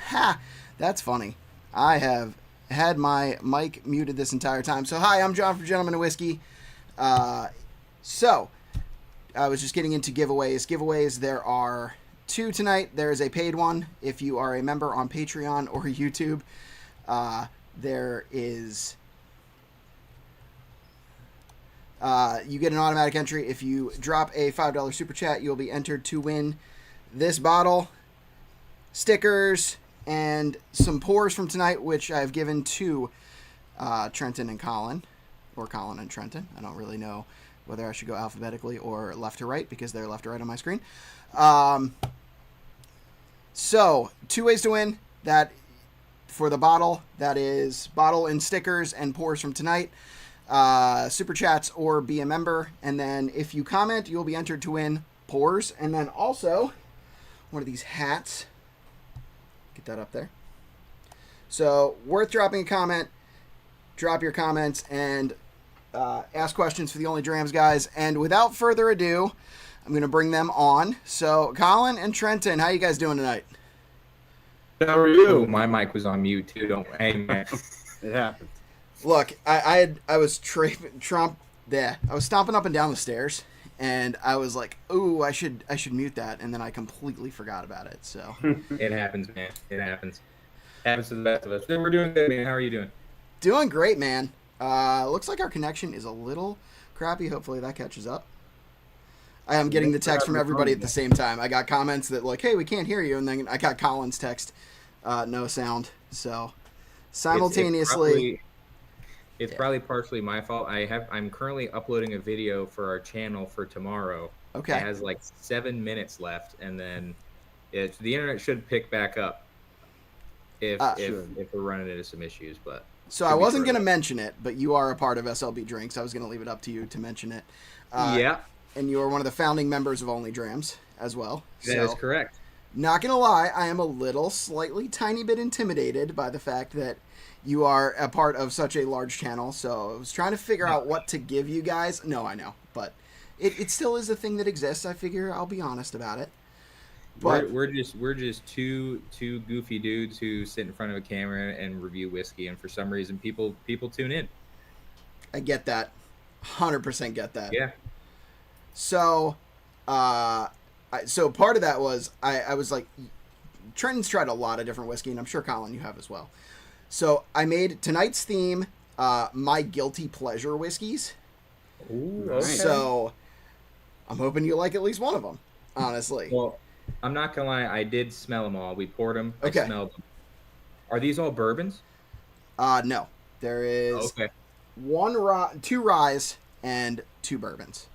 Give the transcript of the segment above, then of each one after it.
Ha! That's funny. I have had my mic muted this entire time. So, hi, I'm John from Gentleman of Whiskey. So, I was just getting into giveaways. Giveaways, there are two tonight. There is a paid one if you are a member on Patreon or YouTube. There is... you get an automatic entry. If you drop a $5 super chat, you'll be entered to win this bottle, stickers, and some pours from tonight, which I've given to Trenton and Collin, or Collin and Trenton. I don't really know whether I should go alphabetically or left to right, because they're left to right on my screen. So, two ways to win. That for the bottle, that is bottle and stickers and pours from tonight. Super chats or be a member, and then if you comment, you'll be entered to win pours, and then also one of these hats. Get that up there. So, worth dropping a comment. Drop your comments and ask questions for the OnlyDrams guys. And without further ado, I'm going to bring them on. So, Collin and Trenton, how you guys doing tonight? How are you? Oh, my mic was on mute too. Don't. Hey, man. It happens. Look, I was stomping up and down the stairs, and I was like, "Ooh, I should mute that," and then I completely forgot about it. So It happens, man. It happens. Happens to the best of us. We're doing good, man. How are you doing? doing great, man. Looks like our connection is a little crappy. Hopefully that catches up. I am getting the text from everybody at the same time. I got comments that like, "Hey, we can't hear you," and then I got Colin's text, no sound. So simultaneously. It's probably partially my fault. I'm currently uploading a video for our channel for tomorrow. Okay. It has like 7 minutes left, and then the internet should pick back up if we're running into some issues. But so I wasn't going to mention it, but you are a part of SLB Drinks. I was going to leave it up to you to mention it. Yeah. And you are one of the founding members of OnlyDrams as well. That is correct. Not going to lie, I am a little, slightly, tiny bit intimidated by the fact that you are a part of such a large channel, so I was trying to figure out what to give you guys. No, I know, but it still is a thing that exists. I figure I'll be honest about it. But we're just two goofy dudes who sit in front of a camera and review whiskey, and for some reason people tune in. I get that, 100% get that. Yeah. So, so part of that was I was like, Trenton's tried a lot of different whiskey, and I'm sure Collin you have as well. So I made tonight's theme my guilty pleasure whiskeys. Ooh, okay. So I'm hoping you like at least one of them, honestly. Well, I'm not gonna lie, I did smell them all. We poured them. Okay. I smelled them. Are these all bourbons? No, there is two ryes and two bourbons.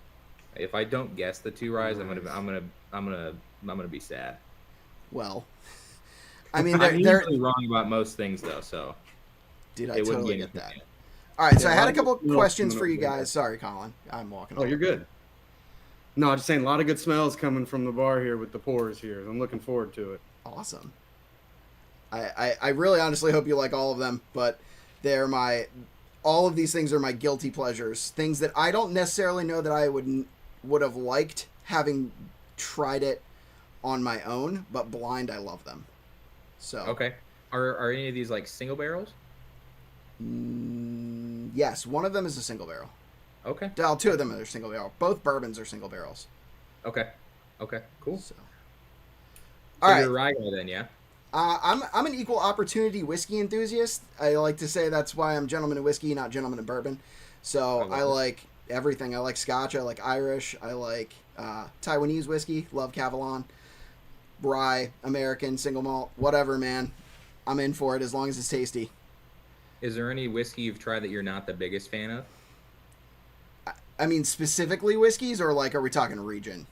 If I don't guess the two ryes, I'm gonna be sad. Well, I mean, I'm they're usually wrong about most things, though. So, dude, I totally get that. All right, so I had a couple questions for you guys. Sorry, Collin, I'm walking. Oh, you're good. No, I'm just saying a lot of good smells coming from the bar here with the pours here. I'm looking forward to it. Awesome. I really honestly hope you like all of them, but all of these things are my guilty pleasures. Things that I don't necessarily know that I would have liked having tried it on my own, but blind I love them. So okay, are any of these like single barrels? Yes, one of them is a single barrel. Okay. Well, two of them are single barrel. Both bourbons are single barrels. Okay, cool. So, All right. You're a rye guy then, yeah. I'm an equal opportunity whiskey enthusiast. I like to say that's why I'm gentleman of whiskey, not gentleman of bourbon. So I like everything. I like Scotch. I like Irish. I like Taiwanese whiskey. Love Cavallon. Rye, American, single malt, whatever, man. I'm in for it as long as it's tasty. Is there any whiskey you've tried that you're not the biggest fan of? I mean, specifically whiskeys, or like, are we talking region?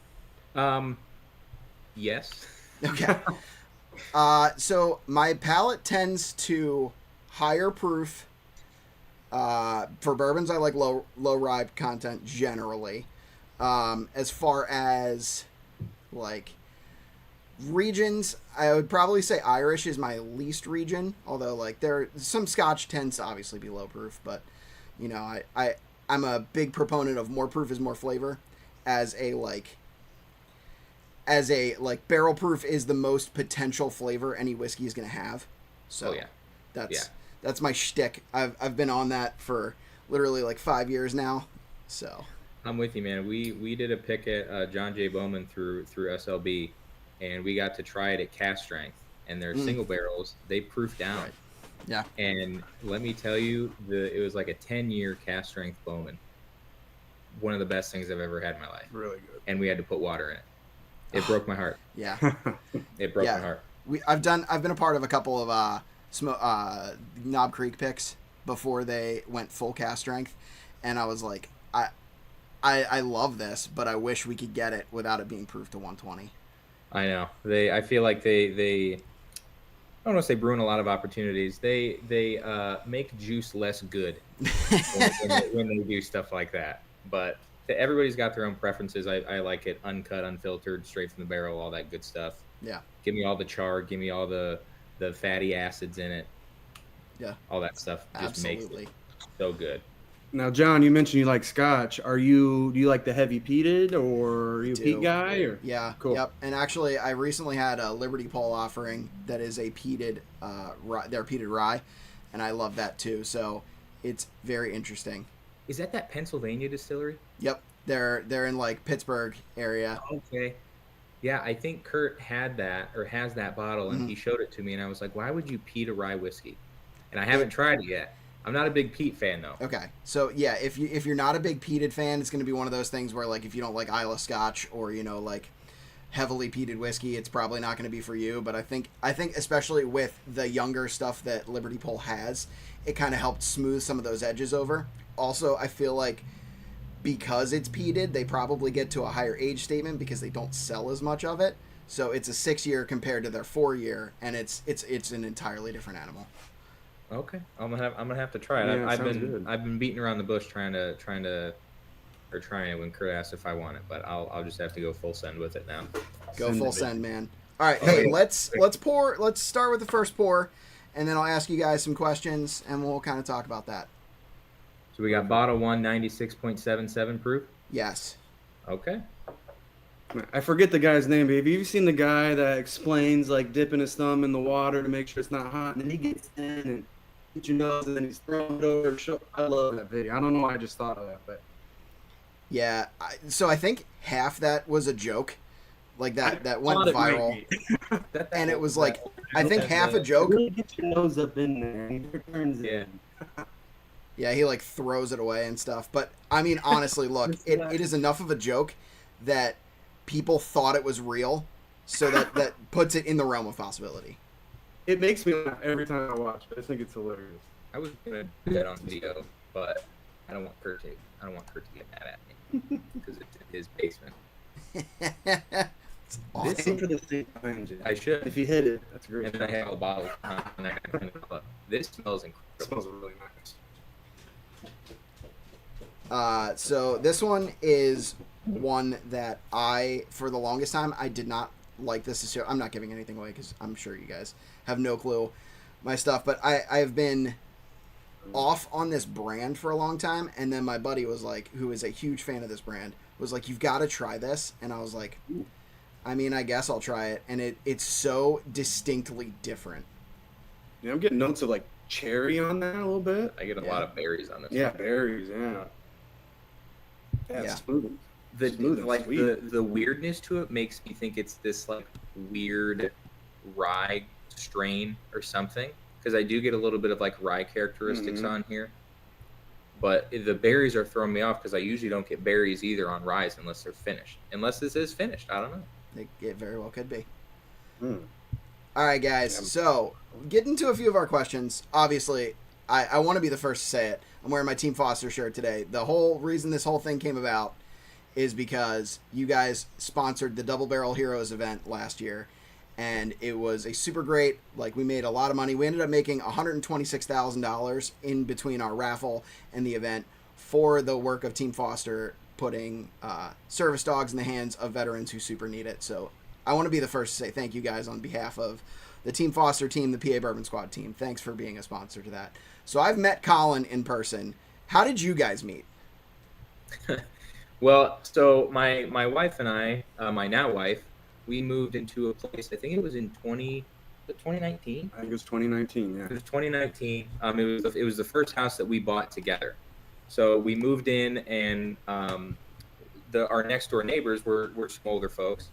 Yes. Okay. So my palate tends to higher proof. For bourbons, I like low rye content generally. As far as like regions, I would probably say Irish is my least region, although like some Scotch tends to obviously be low proof, but you know, I'm a big proponent of more proof is more flavor as a like as a like barrel proof is the most potential flavor any whiskey is going to have. So that's my shtick. I've been on that for literally like 5 years now. So I'm with you, man. We did a pick at John J. Bowman through SLB, and we got to try it at cast strength. And their single barrels, they proof down. Right. Yeah. And let me tell you, it was like a 10-year cast strength Bowman. One of the best things I've ever had in my life. Really good. And we had to put water in it. It broke my heart. Yeah. It broke my heart. I've been a part of a couple of Knob Creek picks before they went full cast strength, and I was like, I love this, but I wish we could get it without it being proofed to 120. I know. I feel like they I don't want to say brewing a lot of opportunities. They make juice less good when they do stuff like that. But everybody's got their own preferences. I like it uncut, unfiltered, straight from the barrel, all that good stuff. Yeah. Give me all the char. Give me all the fatty acids in it. Yeah. All that stuff just makes it so good. Now, John, you mentioned you like Scotch. Do you like the heavy peated, or are you a peat guy? Or? Yeah. Cool. Yep. And actually, I recently had a Liberty Pole offering that is a peated, their peated rye, and I love that too. So it's very interesting. Is that Pennsylvania distillery? Yep. They're in like Pittsburgh area. Okay. Yeah, I think Kurt had that or has that bottle, and he showed it to me, and I was like, "Why would you peat a rye whiskey?" And I haven't tried it yet. I'm not a big peat fan though. Okay, so yeah, if you're not a big peated fan, it's going to be one of those things where like if you don't like Isla Scotch or like heavily peated whiskey, it's probably not going to be for you. But I think especially with the younger stuff that Liberty Pole has, it kind of helped smooth some of those edges over. Also, I feel like because it's peated, they probably get to a higher age statement because they don't sell as much of it. So it's a 6-year compared to their 4-year, and it's an entirely different animal. Okay, I'm gonna have to try it. Yeah, I've been beating around the bush trying it when Kurt asked if I want it, but I'll just have to go full send with it now. Go full send, man. All right, hey, let's pour. Let's start with the first pour, and then I'll ask you guys some questions, and we'll kind of talk about that. So we got bottle 1, 96.77 proof. Yes. Okay. I forget the guy's name, but have you seen the guy that explains like dipping his thumb in the water to make sure it's not hot, and then he gets in and hits your nose, and then he's throwing it over. I love that video. I don't know why I just thought of that, but yeah. So I think half that was a joke, like that went viral, and it was like I think half a joke. Really get your nose up in there, and he turns it. Yeah, he like throws it away and stuff. But I mean, honestly, look, it is enough of a joke that people thought it was real, so that puts it in the realm of possibility. It makes me laugh every time I watch it. I think it's hilarious. I was gonna do that on video, but I don't want Kurt to get mad at me because it's in his basement. It's awesome. This for the same time, I should. If you hit it, that's great. And then I have all the bottles. And I can clean it up. This smells incredible. It smells really nice. So this one is one that for the longest time, I did not like this. I'm not giving anything away because I'm sure you guys have no clue my stuff, but I've been off on this brand for a long time, and then my buddy was like, who is a huge fan of this brand, was like, you've got to try this, and I was like, I mean, I guess I'll try it, and it's so distinctly different. Yeah, I'm getting notes of like cherry on that a little bit. I get a lot of berries on this. Yeah, berries. Yeah. Yeah. Smooth. The weirdness to it makes me think it's this like weird rye strain or something, because I do get a little bit of like rye characteristics on here, but the berries are throwing me off because I usually don't get berries either on ryes unless they're finished. Unless this is finished, I don't know. It very well could be. All right, guys. So get into a few of our questions. Obviously, I want to be the first to say it. I'm wearing my Team Foster shirt today. The whole reason this whole thing came about is because you guys sponsored the Double Barrel Heroes event last year, and it was a super great, like, we made a lot of money. We ended up making $126,000 in between our raffle and the event for the work of Team Foster, putting service dogs in the hands of veterans who super need it. So I want to be the first to say thank you guys on behalf of the Team Foster team, the PA Bourbon Squad team. Thanks for being a sponsor to that. So I've met Collin in person. How did you guys meet? Well, so my wife and I, my now wife, we moved into a place. I think it was in 2019. I think it was 2019. Yeah. It was 2019. It was the first house that we bought together. So we moved in, and our next door neighbors were some older folks,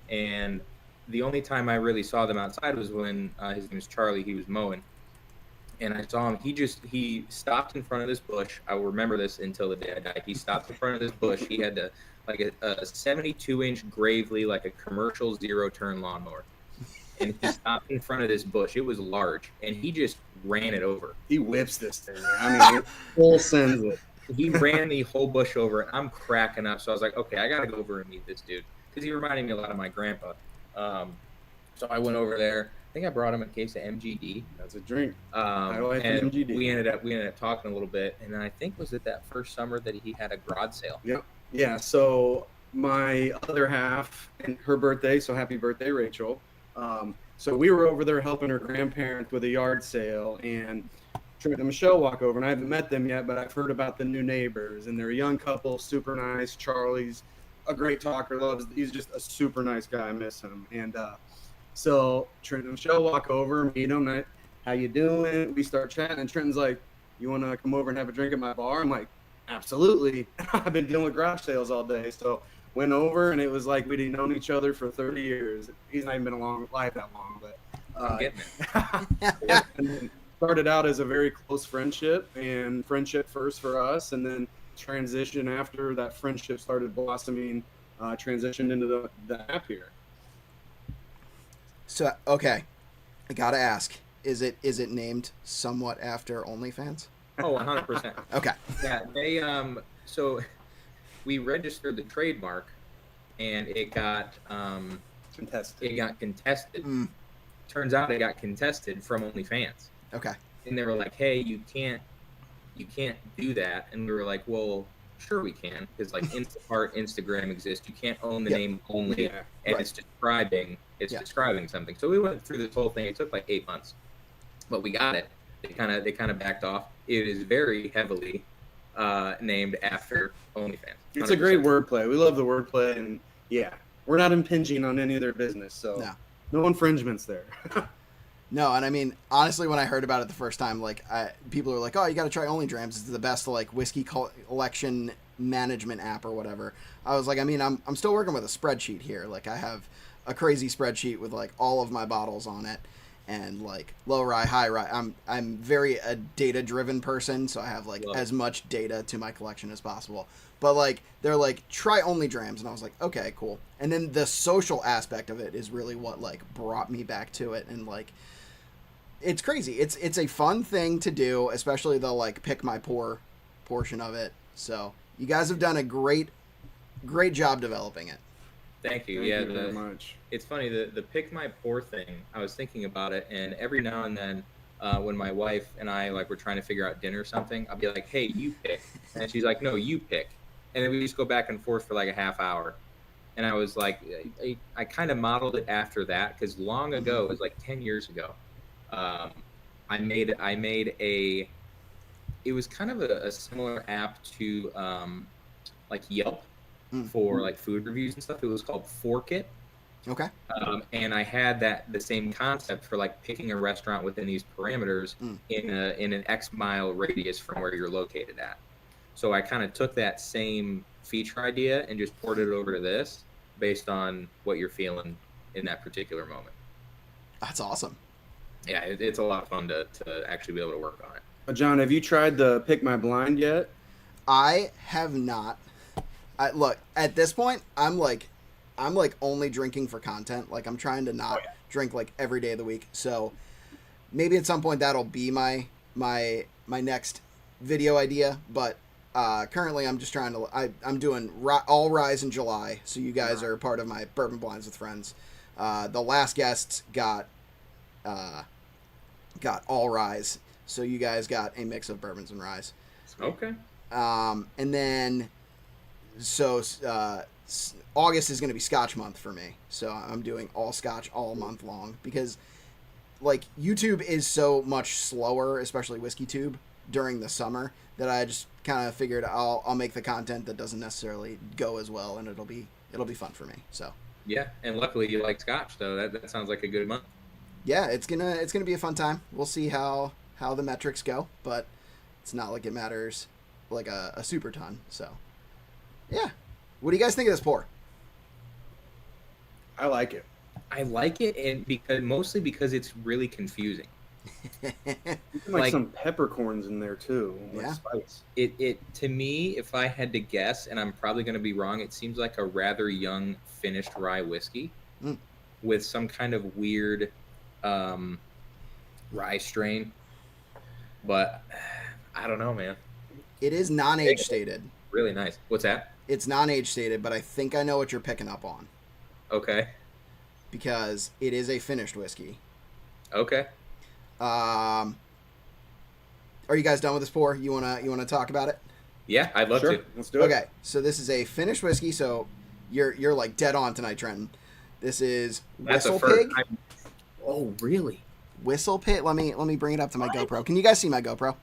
and the only time I really saw them outside was when his name is Charlie. He was mowing, and I saw him. He stopped in front of this bush. I will remember this until the day I die. He stopped in front of this bush. He had a 72-inch Gravely, like a commercial 0-turn lawnmower, and he stopped in front of this bush. It was large, and he just ran it over. He whips this thing. I mean, full sends it. He ran the whole bush over, and I'm cracking up. So I was like, okay, I got to go over and meet this dude, because he reminded me a lot of my grandpa. So I went over there. I think I brought him a case of MGD. That's a drink. And MGD. we ended up talking a little bit, and then I think was it that first summer that he had a garage sale. Yep. Yeah. So my other half and her birthday. So happy birthday, Rachel. So we were over there helping her grandparents with a yard sale, and Trent and Michelle walk over, and I haven't met them yet, but I've heard about the new neighbors, and they're a young couple, super nice. Charlie's a great talker, he's just a super nice guy. I miss him. And so Trent and Michelle walk over, meet him. How you doing? We start chatting, and Trenton's like, you want to come over and have a drink at my bar? I'm like, absolutely. I've been dealing with garage sales all day. So went over, and it was like we'd known each other for 30 years. He's not even been alive that long, but I'm getting yeah. And then started out as a very close friendship, and friendship first for us, and then transition after that friendship started blossoming, transitioned into the app here. So, okay, I gotta ask, is it named somewhat after OnlyFans? Oh, 100%. Okay. Yeah, they so we registered the trademark, and it got Contested. It got contested. Turns out it got contested from OnlyFans. Okay. And they were like, "Hey, you can't do that." And we were like, "Well, sure we can, because like Instacart, Instagram exists. You can't own the name Only, and right. it's describing something." So we went through this whole thing. It took like 8 months, but we got it. They kind of backed off. It is very heavily named after OnlyFans. 100%. It's a great wordplay. We love the wordplay, and yeah, we're not impinging on any of their business, so no infringements there. No, and I mean, honestly, when I heard about it the first time, like, people were like, "Oh, you got to try OnlyDrams. It's the best, like, whiskey collection management app or whatever." I was like, I mean, I'm still working with a spreadsheet here. Like, I have a crazy spreadsheet with like all of my bottles on it, and like low rye, high rye. I'm very a data driven person, so I have like as much data to my collection as possible. But like they're like, try OnlyDrams, and I was like, okay, cool. And then the social aspect of it is really what like brought me back to it, and like it's crazy. It's a fun thing to do, especially the like pick my pour portion of it. So you guys have done a great job developing it. Thank you. Thank you very much. It's funny, the pick my pour thing, I was thinking about it, and every now and then when my wife and I like were trying to figure out dinner or something, I'll be like, hey, you pick. And she's like, no, you pick. And then we just go back and forth for like a half hour. And I was like, I kind of modeled it after that, because long ago, it was like 10 years ago, I made it was kind of a similar app to like Yelp for like food reviews and stuff. It was called Fork It. Okay. And I had the same concept for like picking a restaurant within these parameters in an X mile radius from where you're located at. So I kind of took that same feature idea and just ported it over to this based on what you're feeling in that particular moment. That's awesome. Yeah, it's a lot of fun to actually be able to work on it. John, have you tried the Pick My Blind yet? I have not. Look, at this point, I'm like only drinking for content. Like, I'm trying to not drink like every day of the week. So maybe at some point that'll be my next video idea. But currently, I'm just trying to. I'm doing all rise in July. So you guys are part of my Bourbon Blinds with Friends. The last guests got all rise. So you guys got a mix of bourbons and ryes. Okay. And then, so August is going to be Scotch month for me. So I'm doing all Scotch all month long, because like YouTube is so much slower, especially Whiskey Tube during the summer, that I just kind of figured I'll make the content that doesn't necessarily go as well, and it'll be fun for me. So Yeah, and luckily you like Scotch, though. That sounds like a good month. Yeah, it's gonna be a fun time. We'll see how the metrics go, but it's not like it matters like a super ton. So yeah, what do you guys think of this pour? I like it. I like it, and mostly because it's really confusing. Like some peppercorns in there too. Like Yeah. spice. It to me, if I had to guess, and I'm probably going to be wrong, it seems like a rather young finished rye whiskey with some kind of weird rye strain. But I don't know, man. It is non-age stated. Really nice. What's that? It's non-age stated, but I think I know what you're picking up on Okay. because it is a finished whiskey. Okay. Are you guys done with this pour? You wanna talk about it? Yeah, I'd love to. Let's do it. Okay, so this is a finished whiskey. So you're like dead on tonight, Trenton. This is That's a Whistle first. Pig. Oh, really? Whistle Pig. Let me bring it up to my GoPro. Can you guys see my GoPro?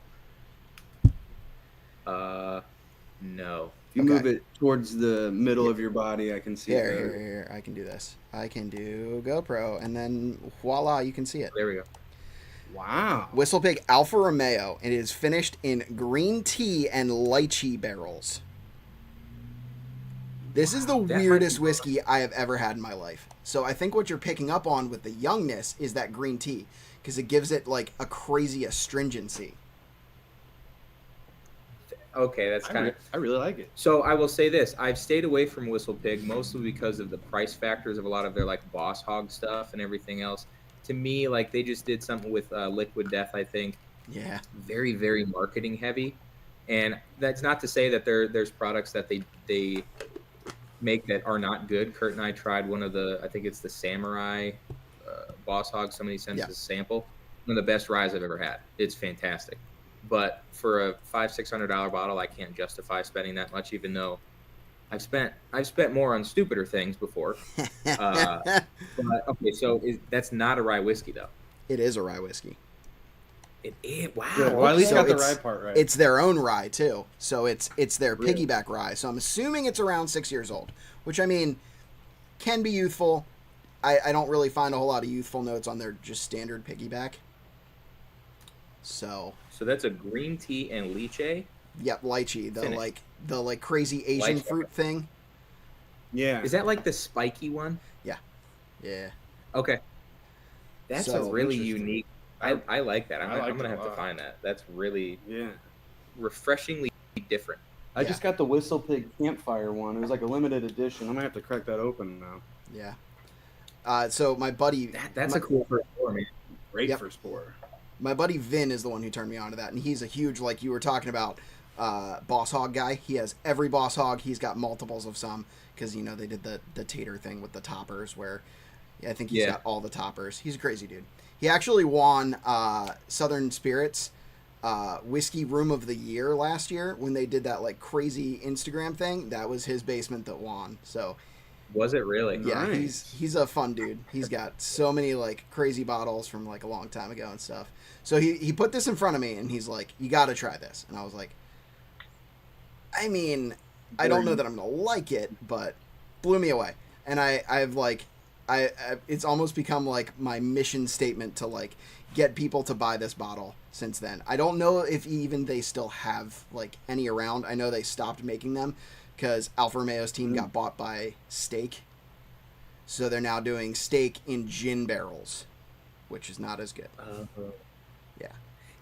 No. If you Okay. move it towards the middle of your body, I can see it. Here. I can do this. I can do GoPro, and then voila, you can see it. There we go. Wow. Whistle Pig Alfa Romeo. It is finished in green tea and lychee barrels. This is the That might weirdest be- whiskey I have ever had in my life. So I think what you're picking up on with the youngness is that green tea, because it gives it like a crazy astringency. Okay, that's kind of. I really like it. So I will say this: I've stayed away from Whistle Pig mostly because of the price factors of a lot of their like Boss Hog stuff and everything else. To me, like they just did something with Liquid Death, I think, Yeah. very very marketing heavy, and that's not to say that there's products that they make that are not good. Kurt and I tried one of the, I think it's the Samurai Boss Hog. Somebody sends us a sample. One of the best ryes I've ever had. It's fantastic. But for a $500-$600 bottle, I can't justify spending that much, even though I've spent more on stupider things before. But okay, so that's not a rye whiskey though. It is a rye whiskey. It is. Wow. Good. Well, at least So got the it's- rye part right. It's their own rye too, so it's their Really? piggyback rye. So I'm assuming it's around 6 years old, which I mean can be youthful. I don't really find a whole lot of youthful notes on their just standard piggyback. So that's a green tea and lychee. yep, lychee, Finished. the crazy Asian Lychee. fruit thing. yeah. Is that like the spiky one? Yeah, Okay. That's So a really interesting. unique. I like that. I I'm like gonna it a have to lot. find that. That's really Yeah. refreshingly different. I just got the Whistle Pig Campfire one. It was like a limited edition. I'm gonna have to crack that open now. yeah. So my buddy, That's my, a cool first pour, man. Great Yep. for spore. my buddy Vin is the one who turned me on to that, and he's a huge, like you were talking about, Boss Hog guy. He has every Boss Hog. He's got multiples of some because they did the tater thing with the toppers, where I think he's got all the toppers. He's a crazy dude. He actually won Southern Spirits Whiskey Room of the Year last year when they did that like crazy Instagram thing. That was his basement that won. So Was it really? yeah, Nice. he's a fun dude. He's got so many like crazy bottles from like a long time ago and stuff. So he put this in front of me and he's like, "You got to try this." And I was like, I mean, I don't know that I'm gonna like it, but blew me away. And I've like, I it's almost become like my mission statement to like get people to buy this bottle since then. I don't know if even they still have like any around. I know they stopped making them because Alfa Romeo's team got bought by Steak. So they're now doing Steak in gin barrels, which is not as good. Yeah.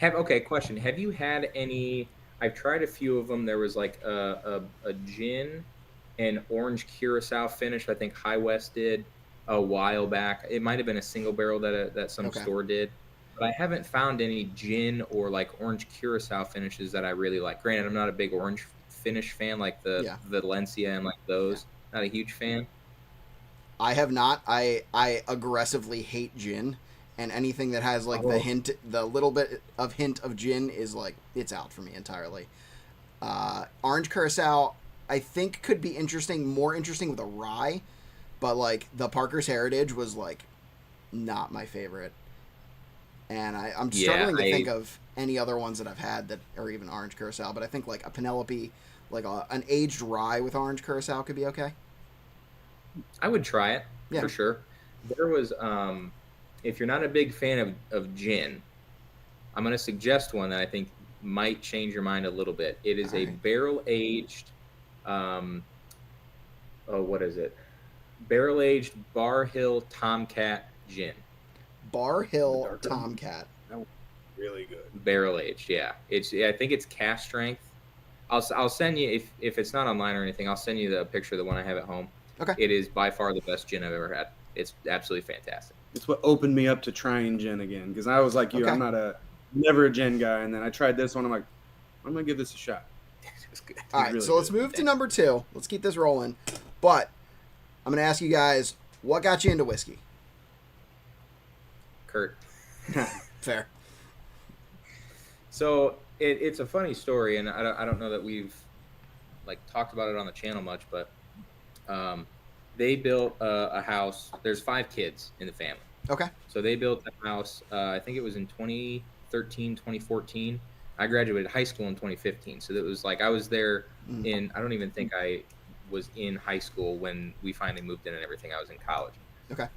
Okay, question. Have you had any? I've tried a few of them. There was like a gin and orange curacao finish. I think High West did a while back. It might have been a single barrel that some Okay. store did. But I haven't found any gin or like orange curacao finishes that I really like. Granted, I'm not a big orange finish fan like the Valencia and like those. Not a huge fan. I have not. I aggressively hate gin, and anything that has like the little bit of hint of gin is like it's out for me entirely. Orange curacao, I think could be more interesting with a rye, but like the Parker's Heritage was like not my favorite, and I'm struggling to think of any other ones that I've had that are even orange curacao. But I think like a Penelope, like an aged rye with orange curacao could be okay. I would try it Yeah. for sure. There was, if you're not a big fan of gin, I'm going to suggest one that I think might change your mind a little bit. It is a Alright. barrel aged, what is it? Barrel aged Bar Hill Tomcat gin. Bar Hill darker- Tomcat. Really good. Barrel aged, yeah. I think it's cast strength. I'll send you if it's not online or anything. I'll send you the picture of the one I have at home. Okay. It is by far the best gin I've ever had. It's absolutely fantastic. It's what opened me up to trying gin again, because I was like you, Okay. I'm never a gin guy, and then I tried this one. I'm like, I'm gonna give this a shot. It's good. All right, really so let's good. move to number 2. Let's keep this rolling. But I'm going to ask you guys, what got you into whiskey? Kurt. Fair. So it's a funny story, and I don't know that we've like talked about it on the channel much, but they built a house. There's 5 kids in the family. Okay. So they built a house. I think it was in 2013, 2014. I graduated high school in 2015. So it was like I was there in. I don't even think I was in high school when we finally moved in and everything. I was in college. Okay.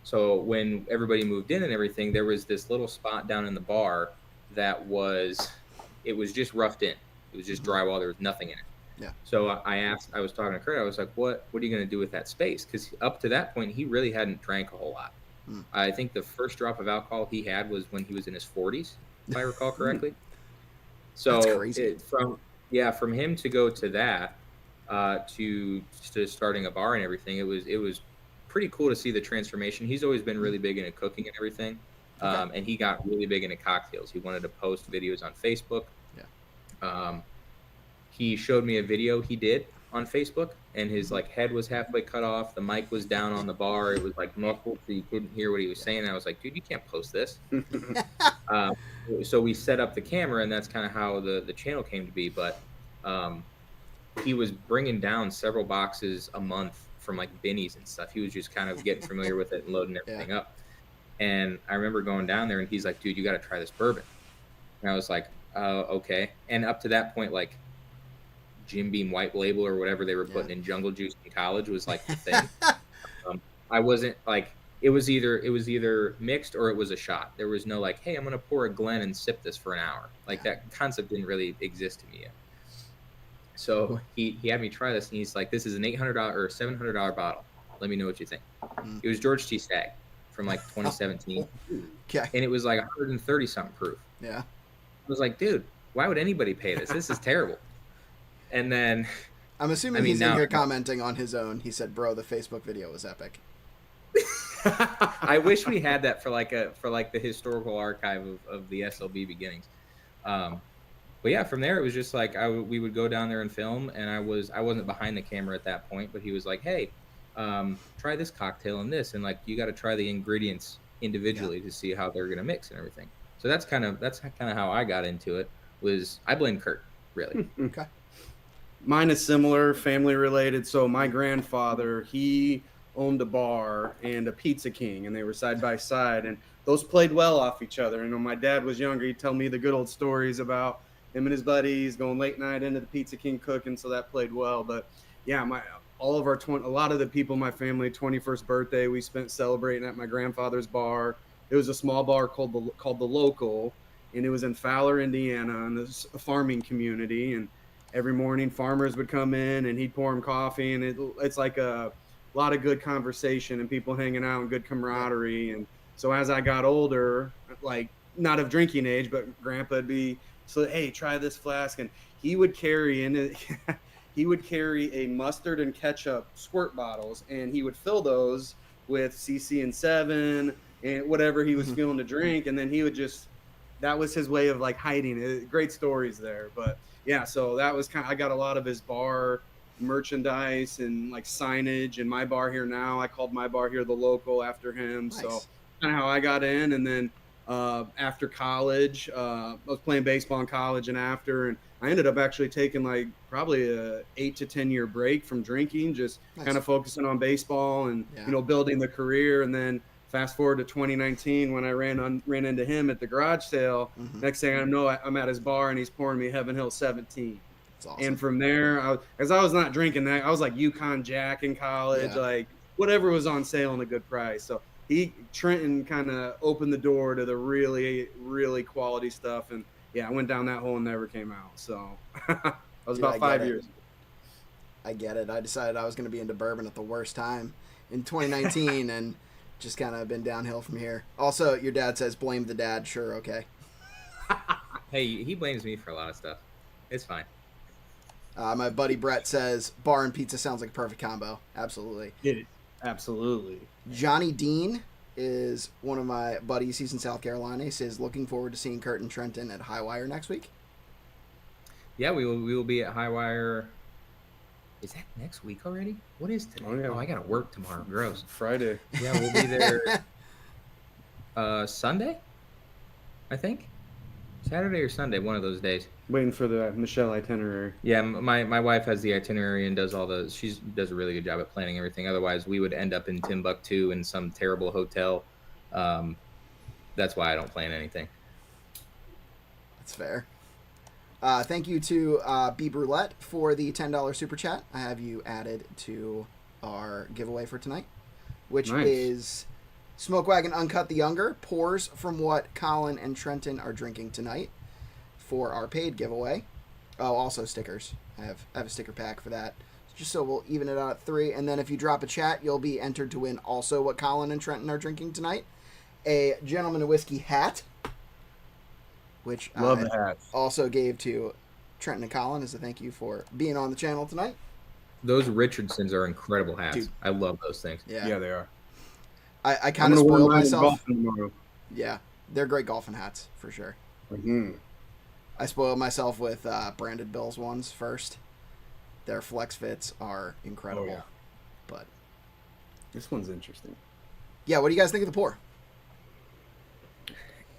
So when everybody moved in and everything, there was this little spot down in the bar that was just roughed in. It was just drywall. There was nothing in it. Yeah. So I was talking to Kurt. I was like, what are you going to do with that space? Because up to that point, he really hadn't drank a whole lot. I think the first drop of alcohol he had was when he was in his 40s, if I recall correctly. So That's crazy. From him to go to that, to starting a bar and everything, it was pretty cool to see the transformation. He's always been really big into cooking and everything. Okay. And he got really big into cocktails. He wanted to post videos on Facebook. Yeah. He showed me a video he did on Facebook, and his like head was halfway cut off. The mic was down on the bar. It was like muffled, so you couldn't hear what he was saying. I was like, dude, you can't post this. So we set up the camera, and that's kind of how the channel came to be. But he was bringing down several boxes a month from like Binny's and stuff. He was just kind of getting familiar with it and loading everything up. And I remember going down there, and he's like, dude, you got to try this bourbon. And I was like, okay. And up to that point, like Jim Beam White Label or whatever they were putting in Jungle Juice in college was like the thing. I wasn't like, it was either mixed or it was a shot. There was no like, hey, I'm going to pour a Glen and sip this for an hour. Like that concept didn't really exist to me yet. So he had me try this, and he's like, this is an $800 or $700 bottle. Let me know what you think. It was George T. Stagg from like 2017. Okay. And it was like 130 something proof. Yeah. I was like, dude, why would anybody pay this? This is terrible. And then I'm assuming he's in here commenting on his own. He said, bro, the Facebook video was epic. I wish we had that for the historical archive of the SLB beginnings. But yeah, from there it was just like we would go down there and film, and I wasn't behind the camera at that point, but he was like, hey, try this cocktail and this, and like you got to try the ingredients individually to see how they're gonna mix and everything. So that's kind of how I got into it. Was I blame Kurt, really. Okay. Mine is similar, family related. So my grandfather, he owned a bar and a Pizza King, and they were side by side, and those played well off each other. And when my dad was younger, he'd tell me the good old stories about him and his buddies going late night into the Pizza King cooking, so that played well. But yeah, a lot of the people in my family 21st birthday we spent celebrating at my grandfather's bar. It was a small bar called the Local, and it was in Fowler, Indiana, and it's a farming community. And every morning farmers would come in, and he'd pour them coffee, and it's like a lot of good conversation and people hanging out and good camaraderie. And so as I got older, like not of drinking age, but Grandpa would be so, hey, try this flask, and he would carry a mustard and ketchup squirt bottles, and he would fill those with CC and 7 and whatever he was feeling to drink, and then he would that was his way of like hiding it. Great stories there. But yeah, so that was I got a lot of his bar merchandise and like signage. And my bar here now, I called my bar here the Local after him. Nice. So kind of how I got in. And then after college, I was playing baseball in college and after, and I ended up actually taking like probably a 8 to 10 year break from drinking, just kind of focusing on baseball and, building the career. And then fast forward to 2019 when I ran into him at the garage sale. Next thing I know, I'm at his bar and he's pouring me Heaven Hill 17. It's awesome. And from there, as I was not drinking that, I was like Yukon Jack in college, like whatever was on sale and a good price. So Trenton kind of opened the door to the really, really quality stuff. And yeah, I went down that hole and never came out. So that was about 5 years ago. I get it. I decided I was going to be into bourbon at the worst time in 2019 and just kind of been downhill from here. Also, your dad says blame the dad. Sure, okay. Hey, he blames me for a lot of stuff. It's fine. My buddy Brett says bar and pizza sounds like a perfect combo. Absolutely. Yeah, absolutely. Johnny Dean is one of my buddies. He's in South Carolina. He says looking forward to seeing Kurt and Trenton at Highwire next week. Yeah, we will be at Highwire. Is that next week already? What is today? Oh, I gotta work tomorrow. Gross. Friday. Yeah, we'll be there Sunday, I think. Saturday or Sunday, one of those days. Waiting for the Michelle itinerary. Yeah, my wife has the itinerary and does she does a really good job at planning everything. Otherwise, we would end up in Timbuktu in some terrible hotel. That's why I don't plan anything. That's fair. Thank you to B Brulette for the $10 super chat. I have you added to our giveaway for tonight, which is Smoke Wagon Uncut the Younger pours from what Collin and Trenton are drinking tonight for our paid giveaway. Oh, also stickers. I have a sticker pack for that, just so we'll even it out at 3. And then if you drop a chat, you'll be entered to win also what Collin and Trenton are drinking tonight, a Gentleman Whiskey hat, which Love I the hats. also gave to Trenton and Collin as a thank you for being on the channel tonight. Those Richardsons are incredible hats. Dude. I love those things. Yeah, they are. I kind of spoiled myself. Yeah, they're great golfing hats for sure. Mm-hmm. I spoiled myself with Branded Bills ones first. Their flex fits are incredible. Oh, yeah. But this one's interesting. Yeah, what do you guys think of the pour?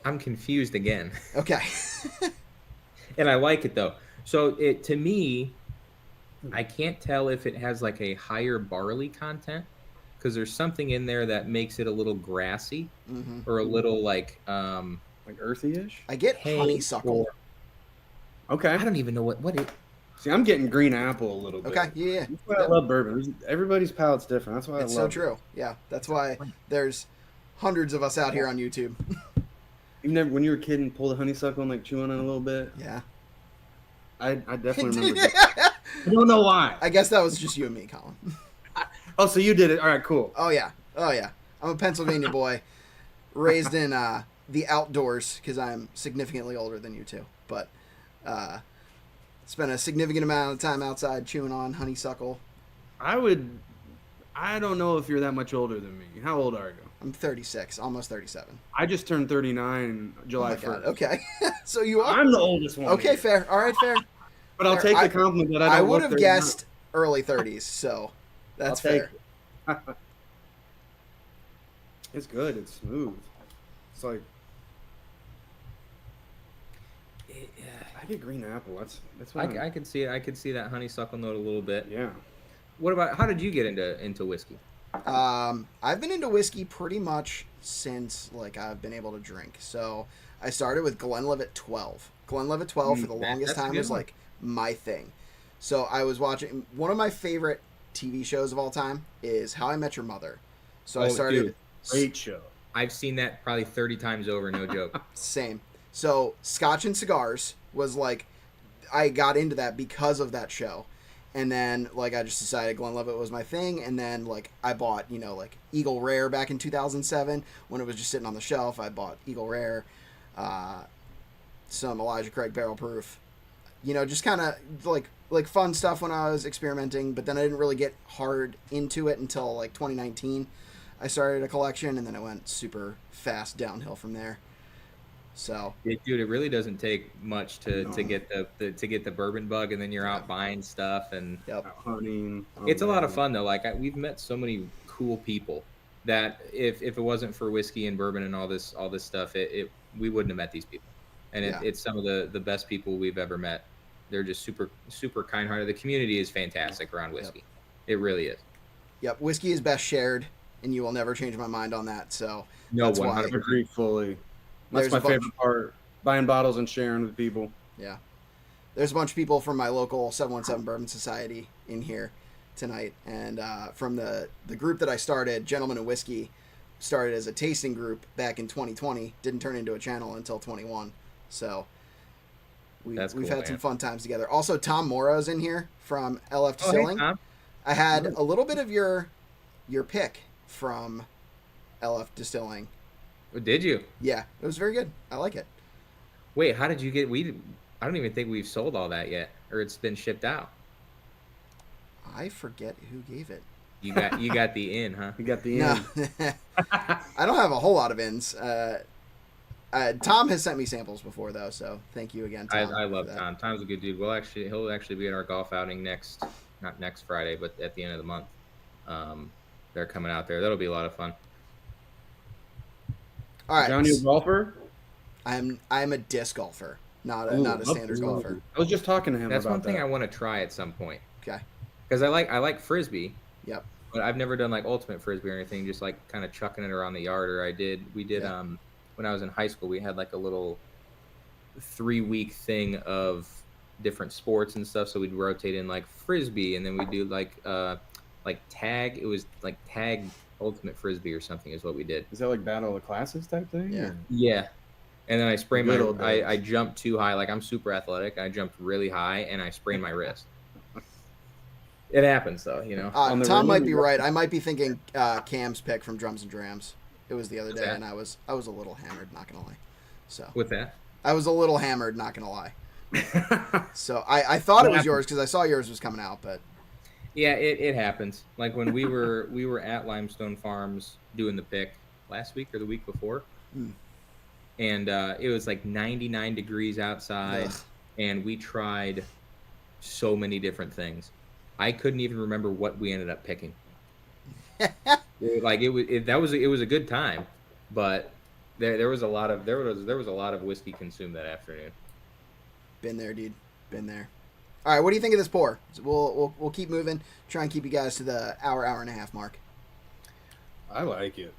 I'm confused again. Okay. And I like it though. So to me, I can't tell if it has like a higher barley content, because there's something in there that makes it a little grassy, or a little like earthy-ish. I get honeysuckle. Okay. I don't even know what it. See, I'm getting green apple a little bit. Okay, yeah. That's why I love bourbon. Everybody's palate's different. That's why it's I love so true. Yeah, that's why there's hundreds of us out here on YouTube. You've never, when you were a kid and pulled a honeysuckle and like chew on it a little bit? Yeah. I definitely remember that. I don't know why. I guess that was just you and me, Collin. Oh, so you did it. All right, cool. Oh, yeah. I'm a Pennsylvania boy, raised in the outdoors because I'm significantly older than you two. But spent a significant amount of time outside chewing on honeysuckle. I don't know if you're that much older than me. How old are you? I'm 36, almost 37. I just turned 39 July 1st. God. Okay. So you are? I'm the oldest one. Okay, fair. All right, fair. But I'll take the compliment that I would have guessed early 30s, so that's fair. It's good. It's smooth. It's like I get green apple. That's what I can see it. I could see that honeysuckle note a little bit. Yeah. What about, how did you get into whiskey? I've been into whiskey pretty much since like I've been able to drink. So I started with Glenlivet 12. Glenlivet 12 for the longest time was like my thing. So I was watching one of my favorite TV shows of all time is How I Met Your Mother. So I started. Dude, great show. I've seen that probably 30 times over, no joke. Same. So Scotch and Cigars was like, I got into that because of that show. And then, like, I just decided Glenlivet was my thing. And then, like, I bought, like, Eagle Rare back in 2007. When it was just sitting on the shelf, I bought Eagle Rare, some Elijah Craig Barrel Proof. Just kind of, like fun stuff when I was experimenting. But then I didn't really get hard into it until, like, 2019. I started a collection, and then it went super fast downhill from there. So, dude, it really doesn't take much to get the bourbon bug, and then you're out buying stuff and hunting. It's a lot of fun though. Like we've met so many cool people that if it wasn't for whiskey and bourbon and all this stuff, we wouldn't have met these people. And it's some of the best people we've ever met. They're just super super kind-hearted. The community is fantastic around whiskey. It really is. Yep, whiskey is best shared, and you will never change my mind on that. So no, 100% agree fully. That's my favorite part, buying bottles and sharing with people. Yeah. there's a bunch of people from my local 717 Bourbon Society in here tonight, and from the group that I started, Gentlemen of Whiskey, started as a tasting group back in 2020. Didn't turn into a channel until 21. So we've had some fun times together. Also, Tom Morrow's in here from LF Distilling. Hey, Tom. I had a little bit of your pick from LF Distilling. Did you? Yeah, it was very good. I like it. Wait, how did you get? I don't even think we've sold all that yet, or it's been shipped out. I forget who gave it. You got the in, huh? You got the No, end. I don't have a whole lot of ins. Tom has sent me samples before though, so thank you again, Tom. I love Tom. Tom's a good dude. He'll actually be at our golf outing not next Friday, but at the end of the month. They're coming out there. That'll be a lot of fun. All right, John, you a golfer? I'm a disc golfer, not a standard golfer. I was just talking to him That's about one thing that. I want to try at some point. Okay. Because I like frisbee. Yep. But I've never done like ultimate frisbee or anything. Just like kind of chucking it around the yard. Or we did Yeah. when I was in high school, we had like a little 3-week thing of different sports and stuff. So we'd rotate in like frisbee, and then we'd do like tag. It was like tag ultimate frisbee or something is what we did. Is that like Battle of the Classes type thing? Yeah. or- Yeah. And then I sprained Good old days. I jumped too high. Like I'm super athletic. I jumped really high and I sprained my wrist. It happens though, you know. On the Tom might rim, be you- right. I might be thinking Cam's pick from Drums and Drams. It was the other What's day, that? and I was a little hammered. Not gonna lie. So With that. I was a little hammered. Not gonna lie. So I thought it was yours because I saw yours was coming out, but Yeah, it happens. Like when we were at Limestone Farms doing the pick last week or the week before. Hmm. And it was like 99 degrees outside, Ugh. and we tried so many different things. I couldn't even remember what we ended up picking. Like it was a good time, but there was a lot of whiskey consumed that afternoon. been there, dude. Been there. All right, what do you think of this pour? So we'll keep moving. Try and keep you guys to the hour and a half mark. I like it.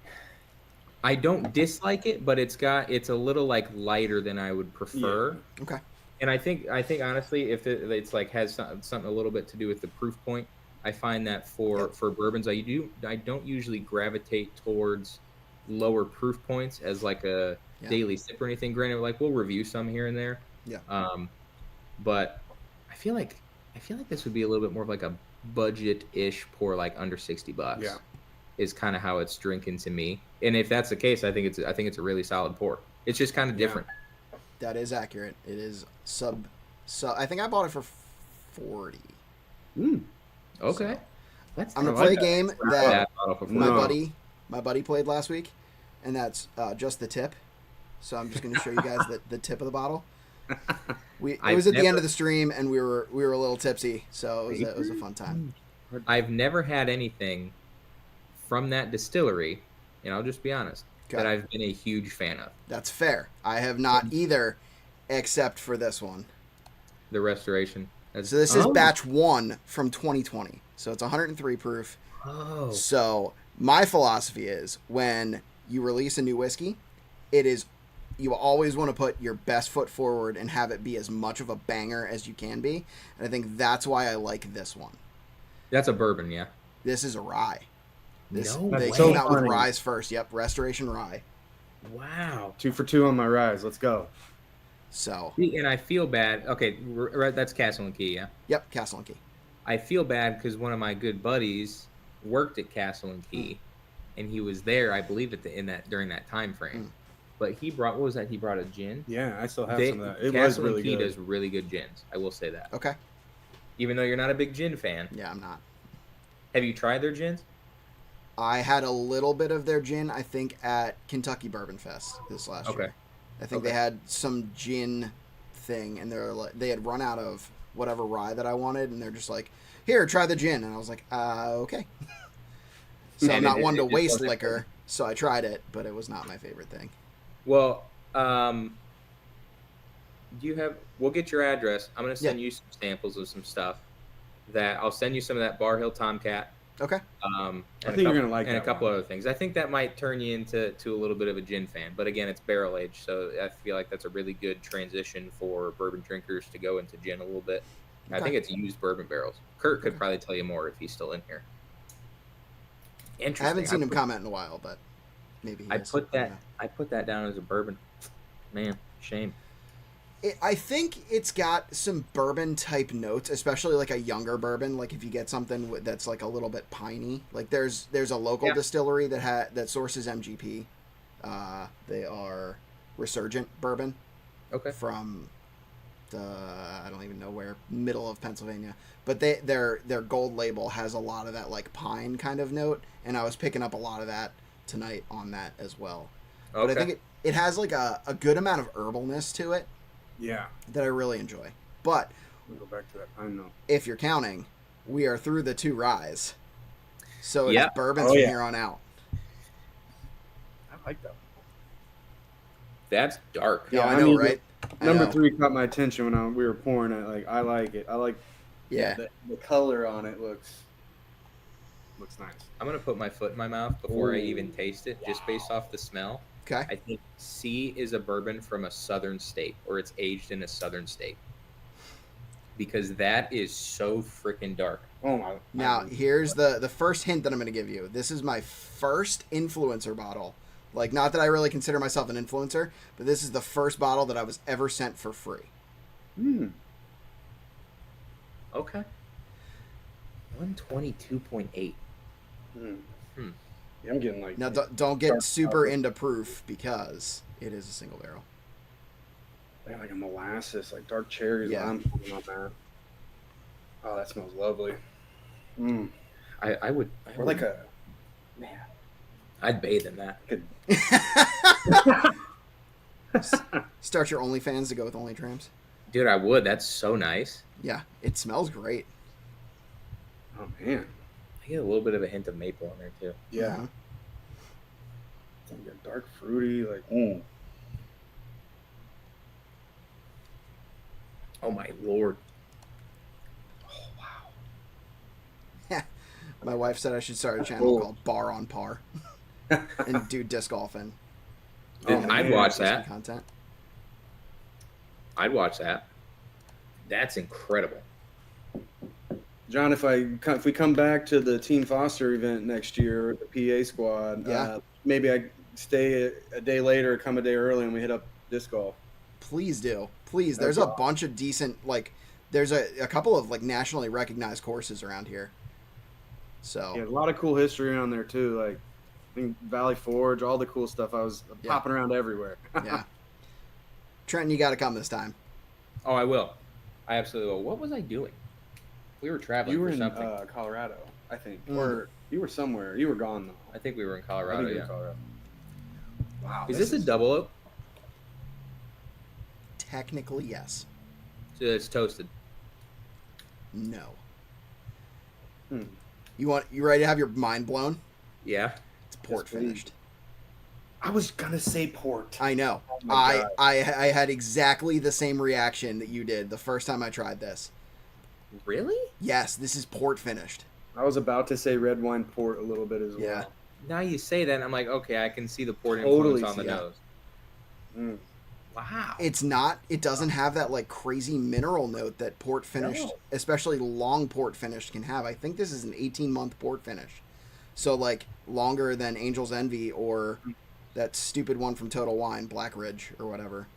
I don't dislike it, but it's a little like lighter than I would prefer. Yeah. Okay. And I think honestly, if it's like has something a little bit to do with the proof point, I find that for bourbons, I don't usually gravitate towards lower proof points as like a daily sip or anything. Granted, like we'll review some here and there. Yeah. But I feel like this would be a little bit more of like a budget-ish pour, like under $60. Yeah. Is kind of how it's drinking to me. And if that's the case, I think it's a really solid pour. It's just kind of different. That is accurate. It is sub. I think I bought it for 40. Okay. So, I'm gonna play a game that bottle for my 40. buddy played last week, and that's just the tip. So I'm just gonna show you guys the tip of the bottle. It was at the end of the stream, and we were a little tipsy, so it was a fun time. I've never had anything from that distillery, and I'll just be honest, that I've been a huge fan of. That's fair. I have not either, except for this one. The Restoration. So this is batch 1 from 2020. So it's 103 proof. Oh. So my philosophy is when you release a new whiskey, you always want to put your best foot forward and have it be as much of a banger as you can be. And I think that's why I like this one. That's a bourbon, yeah. This is a rye. They way. came out with Funny. ryes first. Yep, Restoration Rye. Wow. 2 for 2 on my rise. Let's go. So, And I feel bad. Okay, right, that's Castle and Key, yeah. yep, Castle and Key. I feel bad because one of my good buddies worked at Castle and Key, and he was there, I believe, during that time frame. But he brought He brought a gin. Yeah, I still have some of that. It was Castle really and Key good. does really good gins. I will say that. Okay. Even though you're not a big gin fan, Yeah, I'm not. have you tried their gins? I had a little bit of their gin, I think, at Kentucky Bourbon Fest this last year. I think they had some gin thing, and they had run out of whatever rye that I wanted, and they're just like, "Here, try the gin," and I was like, "Okay." So I'm not one to waste liquor, so I tried it, but it was not my favorite thing. Well, we'll get your address. I'm going to send you some samples of some stuff I'll send you some of that Bar Hill Tomcat Okay. I think you're gonna like and a that couple one. other things. I think that might turn you into a little bit of a gin fan, but again, it's barrel aged, so I feel like that's a really good transition for bourbon drinkers to go into gin a little bit. I Okay. think it's used bourbon barrels. Kurt could Okay. probably tell you more if he's still in here. Interesting. I haven't seen him comment in a while, but maybe he I is. put I that. don't know. I put that down as a bourbon. Man, shame. I think it's got some bourbon type notes, especially like a younger bourbon. Like if you get something that's like a little bit piney. Like there's a local distillery that sources MGP. They are Resurgent Bourbon. Okay. From I don't even know where, middle of Pennsylvania. But their gold label has a lot of that like pine kind of note, and I was picking up a lot of that tonight on that as well. Okay. But I think it has like a good amount of herbalness to it. Yeah. That I really enjoy. But We'll go back to that. I know. if you're counting, we are through the 2 ryes. So it's Yep. bourbons Oh, from yeah. here on out. I like that. That's dark. Yeah, I I know, mean, right? I Number know. 3 caught my attention when we were pouring it. Like I like it. I like Yeah. the color on it looks nice. I'm gonna put my foot in my mouth before I Ooh. even taste it, just based off the smell. Okay. I think C is a bourbon from a southern state, or it's aged in a southern state, because that is so freaking dark. Oh my! Now, here's the first hint that I'm going to give you. This is my first influencer bottle. Like, not that I really consider myself an influencer, but this is the first bottle that I was ever sent for free. Okay. 122.8. Yeah, I'm getting like Now, don't get super into proof because it is a single barrel. like a molasses, like dark cherries. Yeah. I'm putting on that. Oh, that smells lovely. I would. Or like a man. I'd bathe in that. Start your OnlyFans to go with OnlyDrams. Dude, I would. That's so nice. Yeah, it smells great. Oh man. I get a little bit of a hint of maple in there too. Yeah. Mhm. It's like a dark fruity, like. Oh my lord. Oh wow. My wife said I should start a channel called Bar on Par and do disc golfing. Dude, I'd watch Some that. content. I'd watch that. That's incredible. John, if we come back to the Team Foster event next year, the PA squad, Yeah. Maybe I stay a day later, come a day early, and we hit up disc golf. Please do. Please. There's a bunch of decent, like, there's a couple of, like, nationally recognized courses around here. So. Yeah, a lot of cool history on there, too. Like, I think Valley Forge, all the cool stuff. I was popping around everywhere. Yeah. Trenton, you got to come this time. Oh, I will. I absolutely will. What was I doing? We were traveling You were for in something. Colorado, I think. Mm. Or you were somewhere. You were gone, though. I think we were in I Colorado, think you were yeah. in Colorado. Wow. Is this a double oak? Technically, yes. So it's toasted. No. Hmm. You ready to have your mind blown? Yeah. It's port Yes, please. finished. I was going to say port. I know. Oh my God. I had exactly the same reaction that you did the first time I tried this. Really? Yes, this is port finished. I was about to say red wine port a little bit as well. Yeah. Now you say that, and I'm like, okay, I can see the port Totally influence on the see it. nose. Mm. Wow. It doesn't have that like crazy mineral note that port finished, No. especially long port finished can have. I think this is an 18-month port finish. So like longer than Angel's Envy or that stupid one from Total Wine, Black Ridge or whatever.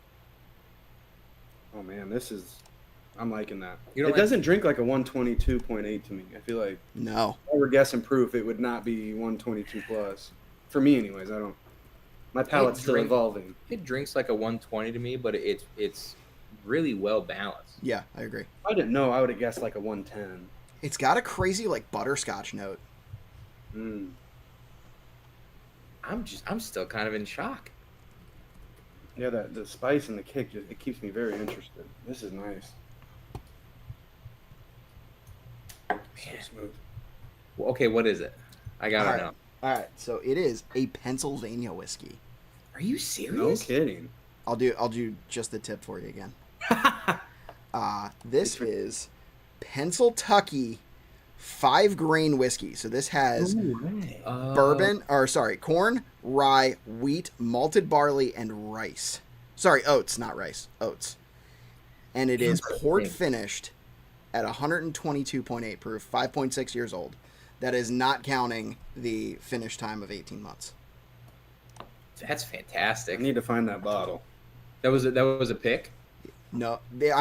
Oh, man, I'm liking that. You don't It like- doesn't drink like a 122.8 to me. I feel like No. if I were guessing proof, it would not be 122 plus. For me, anyways. My palate's still drink- evolving. It drinks like a 120 to me, but it's really well balanced. Yeah, I agree. If I didn't know, I would have guessed like a 110. It's got a crazy like butterscotch note. Mm. I'm still kind of in shock. Yeah, the spice and the kick, it keeps me very interested. This is nice. So smooth. Well, okay, what is it? I gotta All right. know. All right, so it is a Pennsylvania whiskey. Are you No serious? kidding. I'll do just the tip for you again. This is Pennsyltucky 5 grain whiskey. So this has corn, rye, wheat, malted barley, and rice. Sorry, oats, not rice. Oats. And it is port finished at 122.8 proof, 5.6 years old. That is not counting the finish time of 18 months. That's fantastic. I need to find that bottle. That was a pick. No, they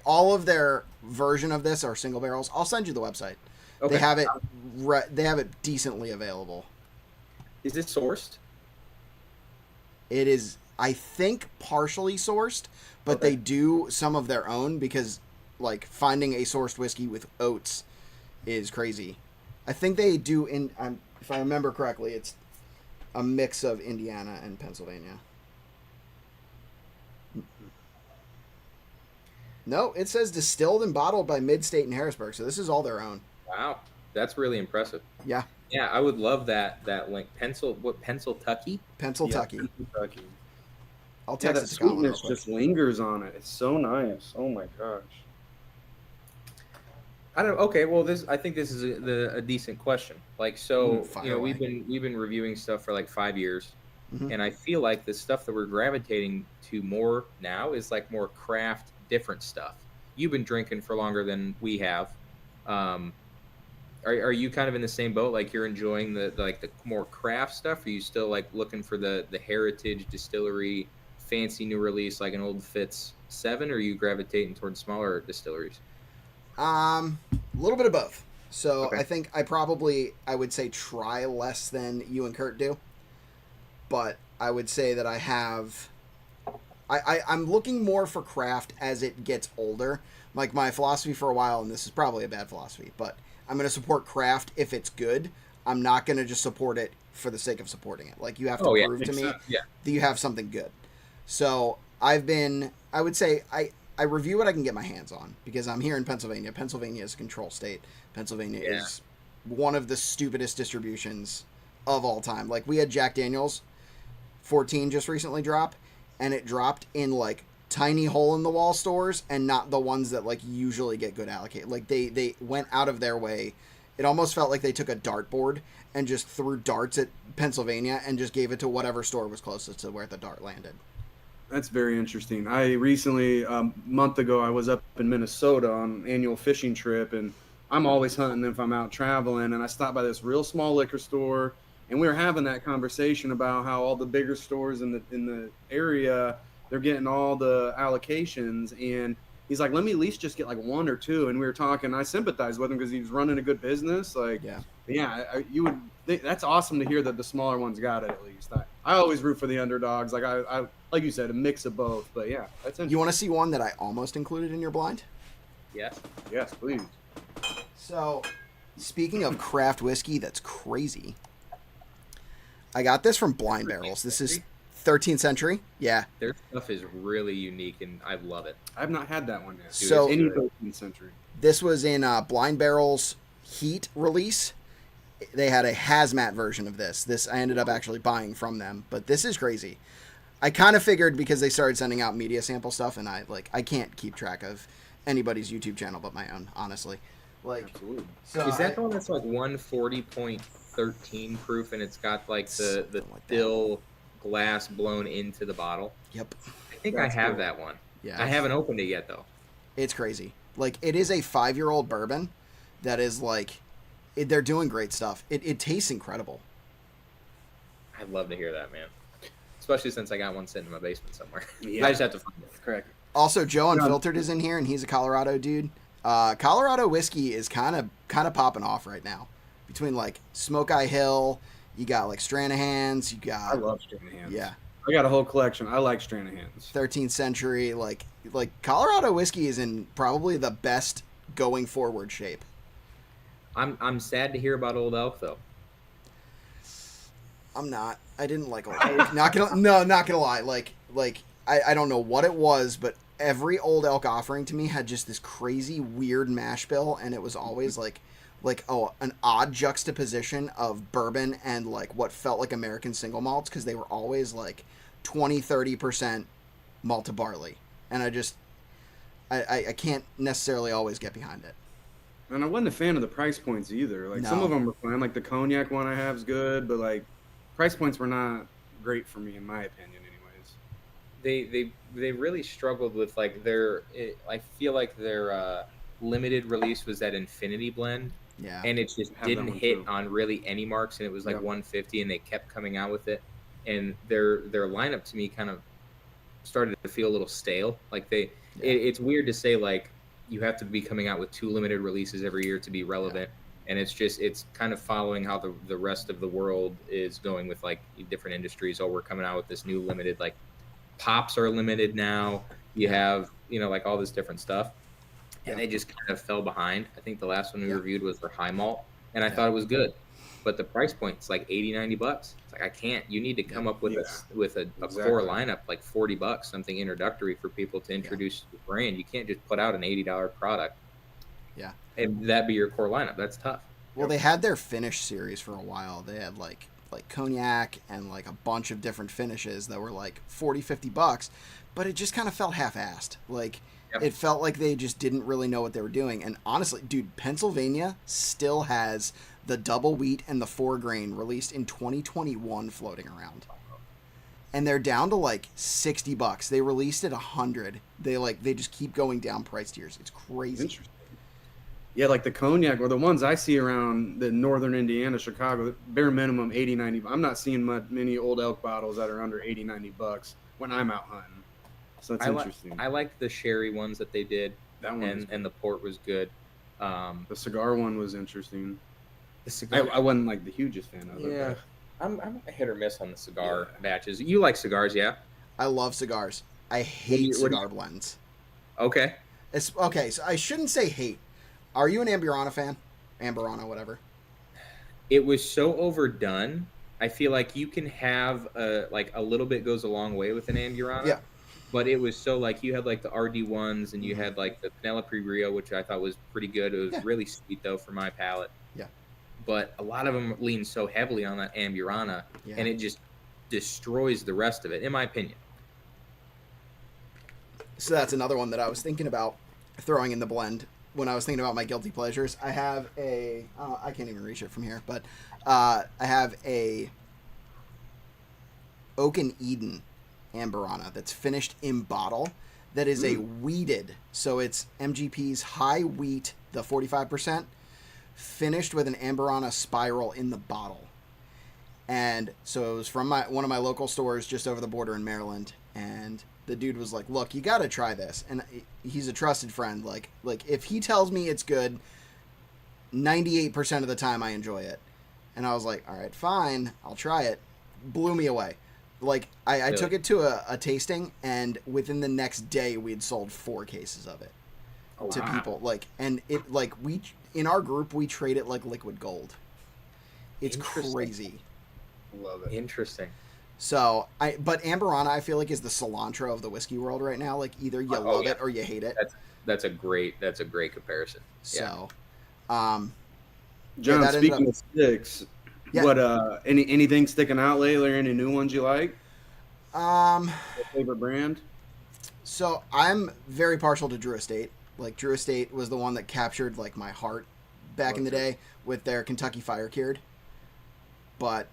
all of their version of this are single barrels. I'll send you the website. Okay. They have it decently available. Is it sourced? It is, I think, partially sourced, but they do some of their own because, like, finding a sourced whiskey with oats is crazy. I think they do if I remember correctly, it's a mix of Indiana and Pennsylvania. No, it says distilled and bottled by Midstate in Harrisburg, so this is all their own. Wow, that's really impressive. Yeah. Yeah, I would love that link. Pennsyltucky? Pennsyltucky. Pennsyltucky. I'll Yeah, text that it to Collin real sweetness quick. just lingers on it. It's so nice. Oh my gosh. Okay, well, I think this is a decent question. Like, so away. we've been reviewing stuff for like 5 years, Mhm. and I feel like the stuff that we're gravitating to more now is like more craft, different stuff. You've been drinking for longer than we have. Are you kind of in the same boat? Like, you're enjoying the more craft stuff? Or are you still like looking for the heritage distillery, fancy new release like an Old Fitz 7? Or are you gravitating towards smaller distilleries? A little bit of both. So Okay. I think I would say try less than you and Kurt do. But I would say that I'm looking more for craft as it gets older. Like, my philosophy for a while, and this is probably a bad philosophy, but I'm going to support craft if it's good. I'm not going to just support it for the sake of supporting it. Like, you have to prove to me that you have something good. So I would say I review what I can get my hands on because I'm here in Pennsylvania. Pennsylvania is a control state. Pennsylvania is one of the stupidest distributions of all time. Like, we had Jack Daniel's 14 just recently drop, and it dropped in like tiny hole in the wall stores and not the ones that like usually get good allocated. Like, they went out of their way. It almost felt like they took a dartboard and just threw darts at Pennsylvania and just gave it to whatever store was closest to where the dart landed. That's very interesting. I recently, a month ago, I was up in Minnesota on an annual fishing trip, and I'm always hunting if I'm out traveling, and I stopped by this real small liquor store, and we were having that conversation about how all the bigger stores in the area, they're getting all the allocations, and he's like, let me at least just get like one or two, and we were talking, I sympathize with him because he was running a good business, like, you would think that's awesome to hear that the smaller ones got it at least. I always root for the underdogs, like I like you said, a mix of both, but yeah, that's interesting. You want to see one that I almost included in your blind? Yes. Yes, please. So, speaking of craft whiskey, that's crazy. I got this from Blind Barrels. This is 13th century. Yeah. Their stuff is really unique, and I love it. I've not had that one yet. Dude, So, Any 13th century. this was in Blind Barrels Heat release. They had a hazmat version of this. This I ended up actually buying from them, but this is crazy. I kind of figured because they started sending out media sample stuff, and I can't keep track of anybody's YouTube channel but my own, honestly. Like, Absolutely. so Is that the one that's like 140.13 proof, and it's got like the Something like that. still glass blown into the bottle? Yep. I think That's I have cool. that one. Yeah. I haven't opened it yet though. It's crazy. Like, it is a 5-year-old bourbon that is like, they're doing great stuff. It tastes incredible. I'd love to hear that, man. Especially since I got one sitting in my basement somewhere. Yeah. I just have to find it. Correct. Also, Joe Unfiltered is in here, and he's a Colorado dude. Colorado whiskey is kind of popping off right now. Between like Smoke Eye Hill, you got like Stranahan's, you I got love Stranahan's. yeah, I got a whole collection. I like Stranahan's. 13th century. Like Colorado whiskey is in probably the best going forward shape. I'm sad to hear about Old Elk though. I'm not. I didn't like Old Elk. Not gonna lie. Like I don't know what it was, but every Old Elk offering to me had just this crazy weird mash bill, and it was always like an odd juxtaposition of bourbon and like what felt like American single malts, because they were always like 20-30% malted barley, and I can't necessarily always get behind it. And I wasn't a fan of the price points either. Like some No. of them were fine. Like the cognac one I have is good, but like price points were not great for me in my opinion, anyways. They really struggled with like I feel like their limited release was that Infinity blend, Yeah. and it just Have that didn't one hit too. on really any marks, and it was like Yep. 150, and they kept coming out with it, and their lineup to me kind of started to feel a little stale. Like it's weird to say like you have to be coming out with 2 limited releases every year to be relevant. And it's kind of following how the rest of the world is going with like different industries. Oh, we're coming out with this new limited, like pops are limited now. You have, like all this different stuff. And they just kind of fell behind. I think the last one we reviewed was for high malt, and I thought it was good. But the price point's like $80-$90. It's like I can't. You need to come up with a core lineup like $40, something introductory for people to introduce the brand. You can't just put out an $80 product. Yeah. And that be your core lineup. That's tough. Well, they had their finish series for a while. They had like cognac and like a bunch of different finishes that were like $40-$50, but it just kind of felt half-assed. Like it felt like they just didn't really know what they were doing. And honestly, dude, Pennsylvania still has the double wheat and the 4-grain released in 2021 floating around. And they're down to like $60. They released at $100. They just keep going down price tiers. It's crazy. Interesting. Yeah, like the cognac or the ones I see around the northern Indiana, Chicago, bare minimum $80-$90. I'm not seeing many old elk bottles that are under $80-$90 when I'm out hunting. So that's interesting. I liked the sherry ones that they did. That one and the port was good. The cigar one was interesting. The cigar, I wasn't like the hugest fan of it. Yeah, I'm a hit or miss on the cigar batches. You like cigars, yeah? I love cigars. I hate cigar blends. Okay. Okay, so I shouldn't say hate. Are you an Amburana fan? Amburana, whatever. It was so overdone. I feel like you can have a little bit goes a long way with an Amburana. Yeah. But it was so like you had like the RD ones and you had like the Penelope Rio, which I thought was pretty good. It was really sweet though for my palate. Yeah. But a lot of them lean so heavily on that Amburana, and it just destroys the rest of it, in my opinion. So that's another one that I was thinking about throwing in the blend when I was thinking about my guilty pleasures. I have I can't even reach it from here, but I have a Oak and Eden Amburana that's finished in bottle that is a wheated, so it's MGP's high wheat, the 45%, finished with an Amburana spiral in the bottle. And so it was from one of my local stores just over the border in Maryland, and the dude was like, look, you got to try this. And he's a trusted friend. Like if he tells me it's good, 98% of the time I enjoy it. And I was like, all right, fine, I'll try it. Blew me away. Like I took it to a tasting, and within the next day we had sold 4 cases of it to people. Like, and it like we in our group we trade it like liquid gold. It's crazy. Love it. Interesting. So but Amburana I feel like is the cilantro of the whiskey world right now. Like either you love it or you hate it. That's a great comparison. So, John, speaking of sticks, what anything sticking out lately, or any new ones you like? Your favorite brand? So I'm very partial to Drew Estate. Like Drew Estate was the one that captured like my heart back in the day with their Kentucky Fire Cured. But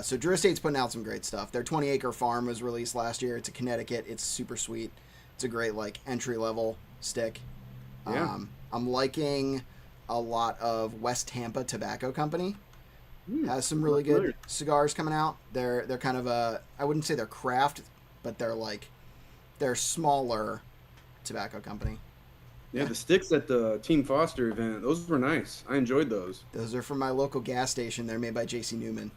so Drew Estate's putting out some great stuff. Their 20 Acre Farm was released last year. It's a Connecticut. It's super sweet. It's a great like entry level stick. Yeah. I'm liking a lot of West Tampa Tobacco Company. Has some really good cigars coming out. They're kind of I wouldn't say they're craft, but they're smaller tobacco company. Yeah, the sticks at the Team Foster event, those were nice. I enjoyed those. Those are from my local gas station. They're made by J.C. Newman.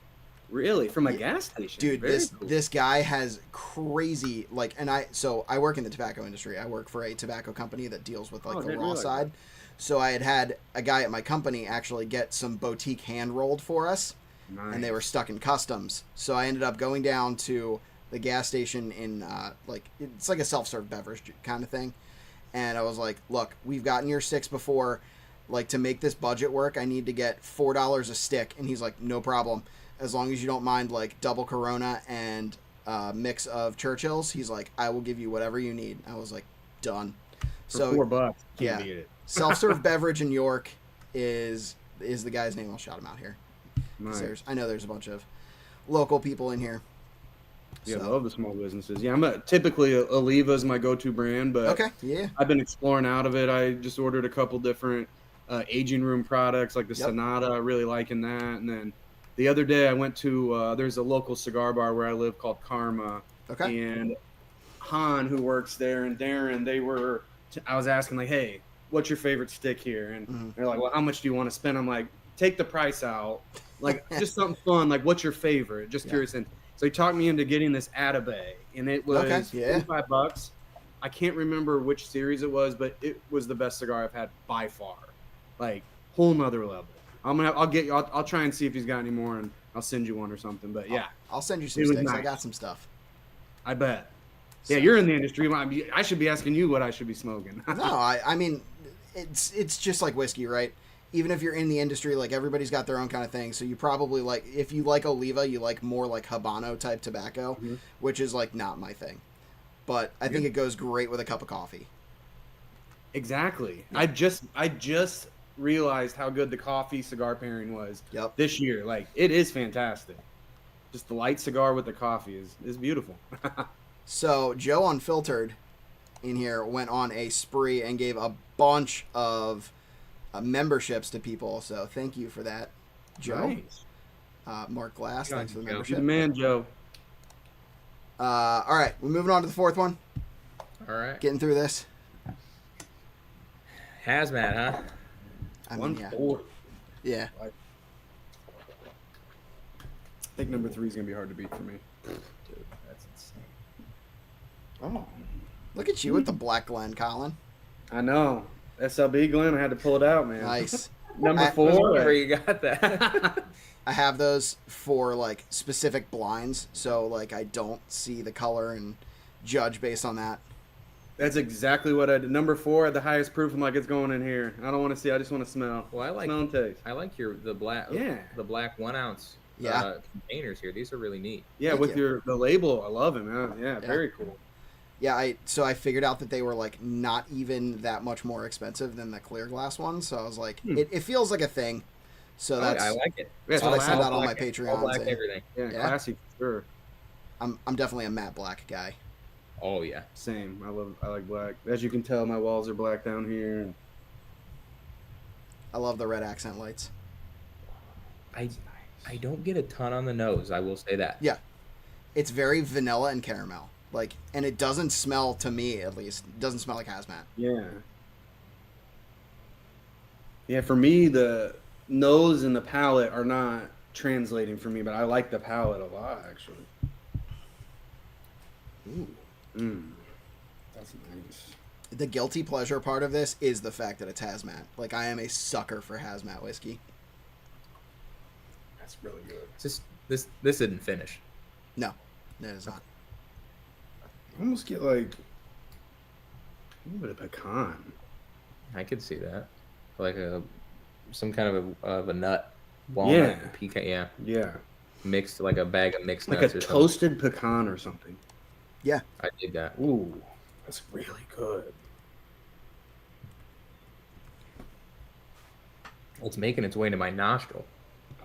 Really? From a gas station? Dude, Very cool. this guy has crazy I work in the tobacco industry. I work for a tobacco company that deals with the raw side. So I had a guy at my company actually get some boutique hand rolled for us. Nice. And they were stuck in customs. So I ended up going down to the gas station in it's like a self-serve beverage kind of thing. And I was like, look, we've gotten your sticks before. Like, to make this budget work, I need to get $4 a stick. And he's like, no problem. As long as you don't mind, like, double Corona and mix of Churchills. He's like, I will give you whatever you need. I was like, done. For $4, yeah. beat it. Self-serve beverage in York is the guy's name. I'll shout him out here. Nice. I know there's a bunch of local people in here. Yeah, So. I love the small businesses. Yeah, typically Oliva's my go-to brand, but Okay, yeah. I've been exploring out of it. I just ordered a couple different aging room products, like the Sonata. Really liking that. And then the other day I went to there's a local cigar bar where I live called Karma. Okay. And Han, who works there, and Darren, I was asking, like, hey, what's your favorite stick here? And they're like, well, how much do you want to spend? I'm like, take the price out. Like, just something fun. Like, what's your favorite? Just curious. And so he talked me into getting this Atabay, and it was $45. I can't remember which series it was, but it was the best cigar I've had by far. Like, whole nother level. I'll try and see if he's got any more, and I'll send you one or something. But yeah, I'll send you some sticks. Nice. I got some stuff. I bet. So. Yeah, you're in the industry. I should be asking you what I should be smoking. No, I mean, it's just like whiskey, right? Even if you're in the industry, like everybody's got their own kind of thing. So you probably like, if you like Oliva, you like more like Habano type tobacco, which is like not my thing. But I think it goes great with a cup of coffee. Exactly. Yeah. I just realized how good the coffee cigar pairing was this year. Like, it is fantastic. Just the light cigar with the coffee is beautiful. So Joe Unfiltered in here went on a spree and gave a bunch of memberships to people. So thank you for that, Joe. Nice. Mark Glass, thanks for the membership. You're the man, Joe. All right, we're moving on to the fourth one. All right. Getting through this. Hazmat, huh? I mean, 140. Yeah. I think number 3 is going to be hard to beat for me. Dude, that's insane. Oh. Look at you with the Black Glen, Collin. I know. SLB Glen, I had to pull it out, man. Nice. Number 4. Where you got that? I have those for like specific blinds, so like I don't see the color and judge based on that. That's exactly what I did. Number 4 at the highest proof. I'm like, it's going in here. I don't want to see. I just want to smell. Well, smell and taste. I like the black 1 ounce containers here. These are really neat. Yeah, Thank you. the label, I love it, man. Yeah, very cool. Yeah, I figured out that they were like not even that much more expensive than the clear glass ones. So I was like, it feels like a thing. So I like it. That's what I send out on my Patreon. Black everything. Yeah, classy for sure. I'm definitely a matte black guy. Oh yeah, same. I like black. As you can tell, my walls are black down here. I love the red accent lights. I don't get a ton on the nose. I will say that. Yeah, it's very vanilla and caramel. Like, and it doesn't smell, to me at least, it doesn't smell like hazmat. Yeah. Yeah, for me, the nose and the palate are not translating for me, but I like the palate a lot, actually. Ooh. That's nice. The guilty pleasure part of this is the fact that it's hazmat. Like, I am a sucker for hazmat whiskey. That's really good. This didn't finish. No, it is not. I almost get like a little bit of pecan. I could see that, like some kind of a nut, walnut, pecan. Yeah, mixed like a bag of mixed like nuts, a or toasted pecan or something. Yeah, I did that. Ooh, that's really good. It's making its way to my nostril.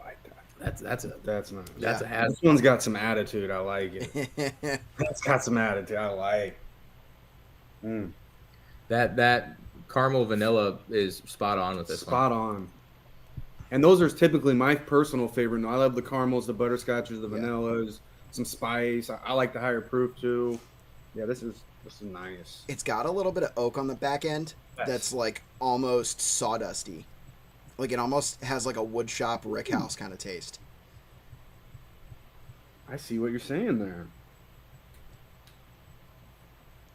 I like that. That's nice. That's a hazard. This one's got some attitude. I like it. It's got some attitude. I like. That caramel vanilla is spot on with this one. Spot on. And those are typically my personal favorite. I love the caramels, the butterscotches, the vanillas, some spice. I like the higher proof too. Yeah, this is nice. It's got a little bit of oak on the back end that's like almost sawdusty. Like it almost has like a wood shop rick house kind of taste. I see what you're saying there.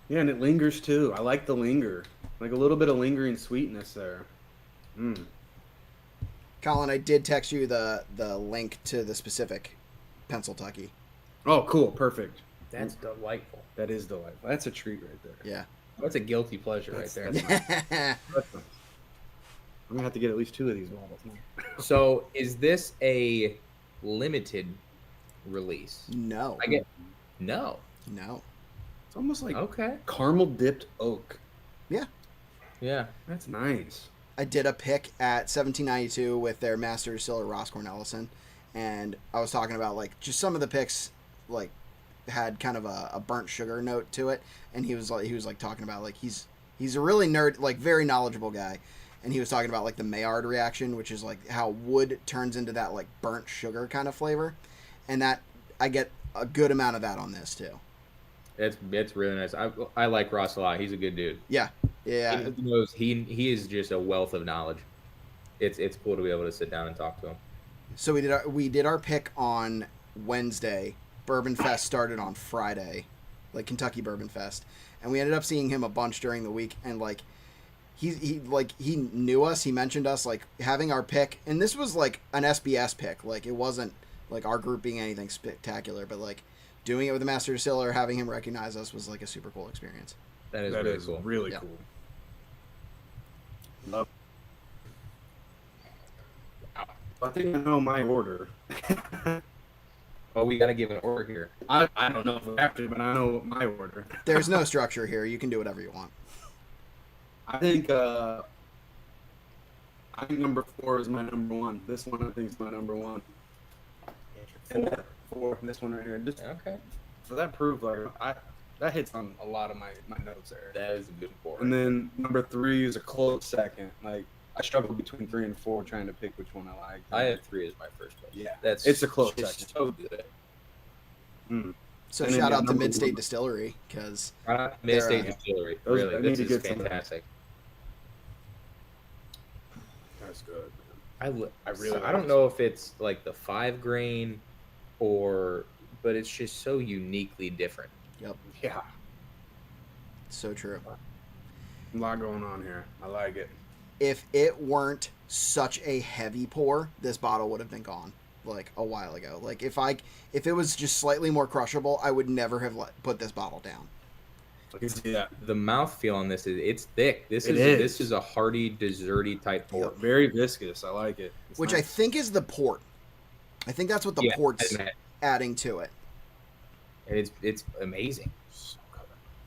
Yeah, and it lingers too. I like the linger. Like a little bit of lingering sweetness there. Collin, I did text you the link to the specific Pennsyltucky. Oh, cool. Perfect. That's delightful. That is delightful. That's a treat right there. Yeah. That's a guilty pleasure right there. That's nice. That's nice. I'm going to have to get at least 2 of these bottles now. So, is this a limited release? No. No. No. It's almost like okay. caramel dipped oak. Yeah. Yeah. That's nice. I did a pick at 1792 with their master distiller Ross Cornelison, and I was talking about like just some of the picks like had kind of a burnt sugar note to it, and he was like talking about like he's a really very knowledgeable guy, and he was talking about like the Maillard reaction, which is like how wood turns into that like burnt sugar kind of flavor, and that I get a good amount of that on this too. It's really nice. I like Ross a lot. He's a good dude. Yeah. He is just a wealth of knowledge. It's cool to be able to sit down and talk to him. So we did our pick on Wednesday. Bourbon Fest started on Friday, like Kentucky Bourbon Fest, and we ended up seeing him a bunch during the week. And like he knew us. He mentioned us like having our pick, and this was like an SBS pick. Like it wasn't like our group being anything spectacular, but like doing it with the master distiller, having him recognize us was like a super cool experience. That is cool. Really Yeah. cool. Love. I think I know my order. Oh, we got to give an order here. I don't know if we have to, but I know my order. There's no structure here. You can do whatever you want. I think number 4 is my number 1. This one I think is my number 1. And 4, this one right here. Just Okay. for that proof, like that hits on a lot of my notes there. That is a good four. And then number 3 is a close second. Like I struggle between 3 and 4 trying to pick which one I like. I have 3 as my first place. Yeah, It's a close just second. so good. Mm. So And then, shout yeah, out to number Mid State one. Distillery because Mid-State They're, Distillery. those- I Really, need this to is get some of that. fantastic. That's good. I really like don't this know if it's like the 5 grain but it's just so uniquely different. Yeah, so true. a lot going on here. I like it. If it weren't such a heavy pour, this bottle would have been gone like a while ago. Like if it was just slightly more crushable, I would never have put this bottle down. Yeah, The mouthfeel on this it's thick. This It is is. a hearty, desserty type pour. Yep. very viscous. I like it. It's Which I nice. think is the port. I think that's what the Yeah, port's and adding to it. it's amazing.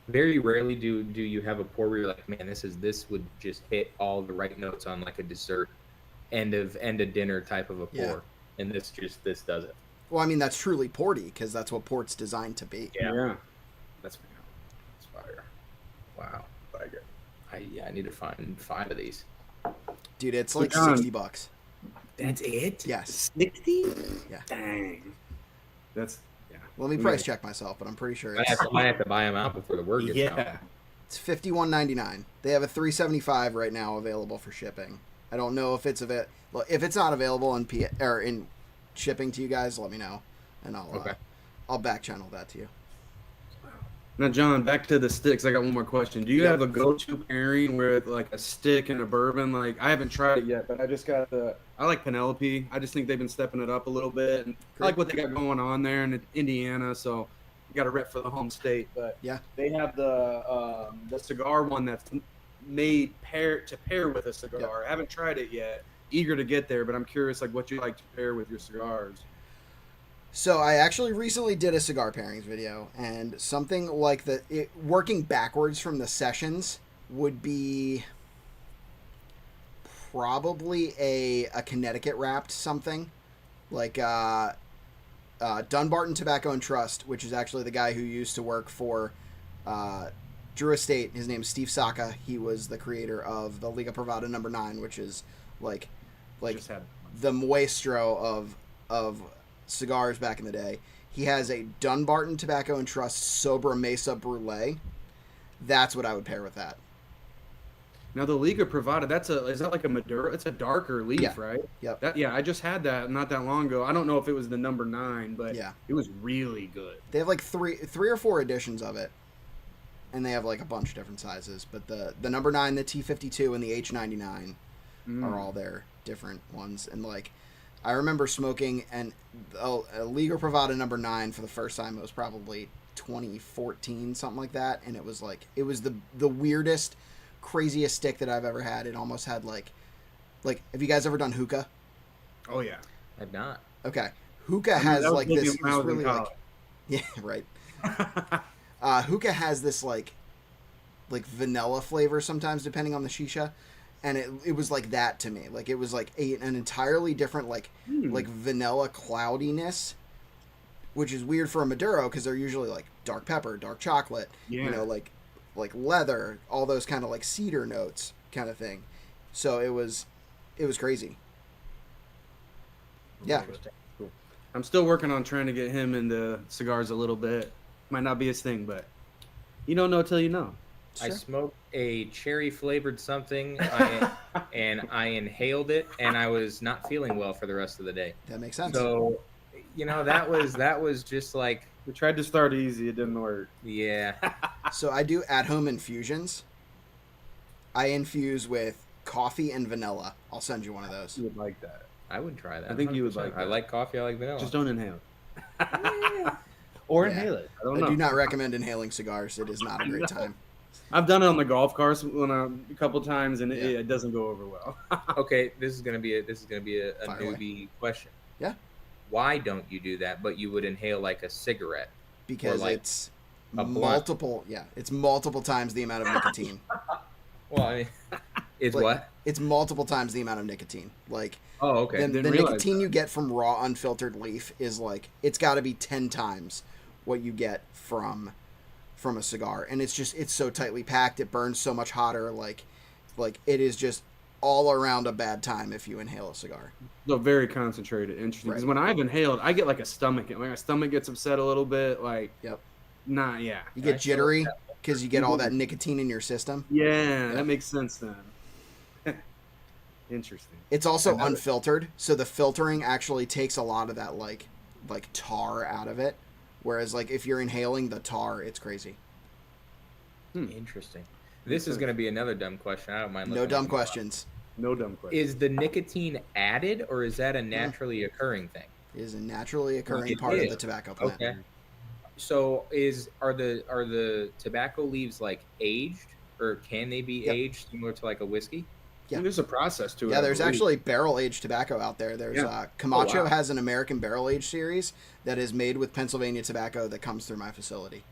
Very rarely do you have a pour where you're like, man, this would just hit all the right notes on like a dessert end of dinner type of a pour. Yeah. And this does it. Well, I mean that's truly porty because that's what port's designed to be. Yeah. That's fire. Wow. I like it. I need to find 5 of these. Dude, it's So like John- $60. That's it? Yes. 60? Dang. That's Let me price check myself, but I'm pretty sure I it's might have to buy them out before the word gets out. yeah. It's $51.99. They have a $3.75 right now available for shipping. I don't know if it's if it's not available in shipping to you guys. Let me know, and I'll back channel that to you. Now, John, back to the sticks. I got one more question. Do you have a go-to pairing with like a stick and a bourbon? Like I haven't tried it yet, but I just got I like Penelope. I just think they've been stepping it up a little bit, and I like what they got going on there in Indiana. So you got a rep for the home state, but Yeah. they have the cigar one that's made to pair with a cigar. Yep. I haven't tried it yet. Eager to get there, but I'm curious like what you like to pair with your cigars. So I actually recently did a cigar pairings video, and something like working backwards from the sessions would be probably a Connecticut wrapped something like Dunbarton Tobacco and Trust, which is actually the guy who used to work for Drew Estate. His name is Steve Saka. He was the creator of the Liga Privada No. 9, which is like Just had the Maestro of cigars back in the day. He has a Dunbarton Tobacco and Trust Sobra Mesa Brulee. That's what I would pair with that. Now the Liga Privada, is that like a Maduro? It's a darker leaf, Yeah. right? Yep. I just had that not that long ago. I don't know if it was the number 9, but Yeah. it was really good. They have like three or four editions of it, and they have like a bunch of different sizes. But the number 9, the T52, and the H99 are all their different ones. And like, I remember smoking a Liga Privada number 9 for the first time. It was probably 2014, something like that, and it was the weirdest, craziest stick that I've ever had. It almost had like have you guys ever done hookah? Oh yeah. I've not. Okay, hookah I mean, has that was like maybe this when I was in really like college. yeah, right. Hookah has this like like vanilla flavor sometimes depending on the shisha, and it was like that to me. Like it was like an entirely different like vanilla cloudiness, which is weird for a Maduro because they're usually like dark pepper, dark chocolate, you know, like leather, all those kind of like cedar notes kind of thing. So it was crazy. Yeah. Cool. I'm still working on trying to get him into cigars a little bit. Might not be his thing, but you don't know till you know. I smoked a cherry flavored something and I inhaled it and I was not feeling well for the rest of the day. That makes sense. So, you know, that was just like, We tried to start easy, it didn't work. yeah. So I do at-home infusions. I infuse with coffee and vanilla. I'll send you one of those. You would like that. I would try that. I think you would 100%. like that. I like coffee, I like vanilla. Just don't inhale. Or Yeah. inhale it. I don't I know. do not recommend inhaling cigars. It is not a great time. I've done it on the golf course a couple times, and it doesn't go over well. Okay, this is gonna be a Fire away. newbie question. Yeah. Why don't you do that, but you would inhale like a cigarette? Because like it's a blunt. multiple. Yeah, it's multiple times the amount of nicotine. Well, I mean, it's Like, what? It's multiple times the amount of nicotine. Like Oh, okay. the Didn't realize nicotine that. you get from raw unfiltered leaf is like it's got to be 10 times what you get from a cigar, and it's so tightly packed. It burns so much hotter. Like it is just all around a bad time if you inhale a cigar. So very concentrated, interesting. Because Right. when I've inhaled, I get like a stomach. Like my stomach gets upset a little bit. Like, Yep. nah, yeah. You get I feel jittery that. because you get all that nicotine in your system. Yeah, that makes sense then. Interesting. It's also Another- unfiltered, so the filtering actually takes a lot of that like tar out of it. Whereas like if you're inhaling the tar, it's crazy. Interesting. This is gonna be another dumb question. I don't mind. No looking dumb at you up. questions. No dumb question. Is the nicotine added, or is that a naturally occurring thing? It is a naturally occurring It part of is. the tobacco plant. Okay. So are the tobacco leaves like aged, or can they be Yep. aged similar to like a whiskey? Yeah. There's a process to it. Yeah, I there's believe. actually barrel aged tobacco out there. There's Yeah. Camacho Oh, wow. has an American barrel aged series that is made with Pennsylvania tobacco that comes through my facility.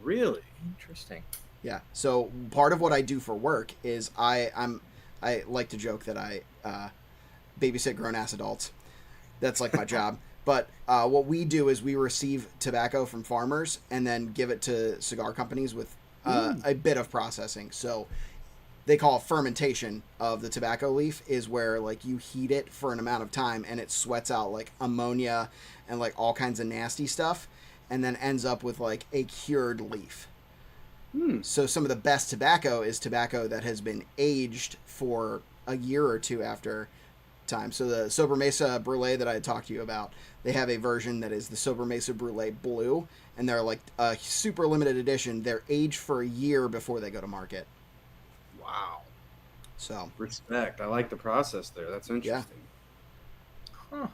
Really? Interesting. Yeah. So part of what I do for work is I like to joke that I babysit grown ass adults. That's like my job. But what we do is we receive tobacco from farmers and then give it to cigar companies with a bit of processing. So they call it fermentation of the tobacco leaf is where like you heat it for an amount of time and it sweats out like ammonia and like all kinds of nasty stuff and then ends up with like a cured leaf. So some of the best tobacco is tobacco that has been aged for a year or two after time. So the Sobremesa Brulee that I had talked to you about, they have a version that is the Sobremesa Brulee Blue, and they're like a super limited edition. They're aged for a year before they go to market. Wow. So Respect. I like the process there. That's interesting. Huh.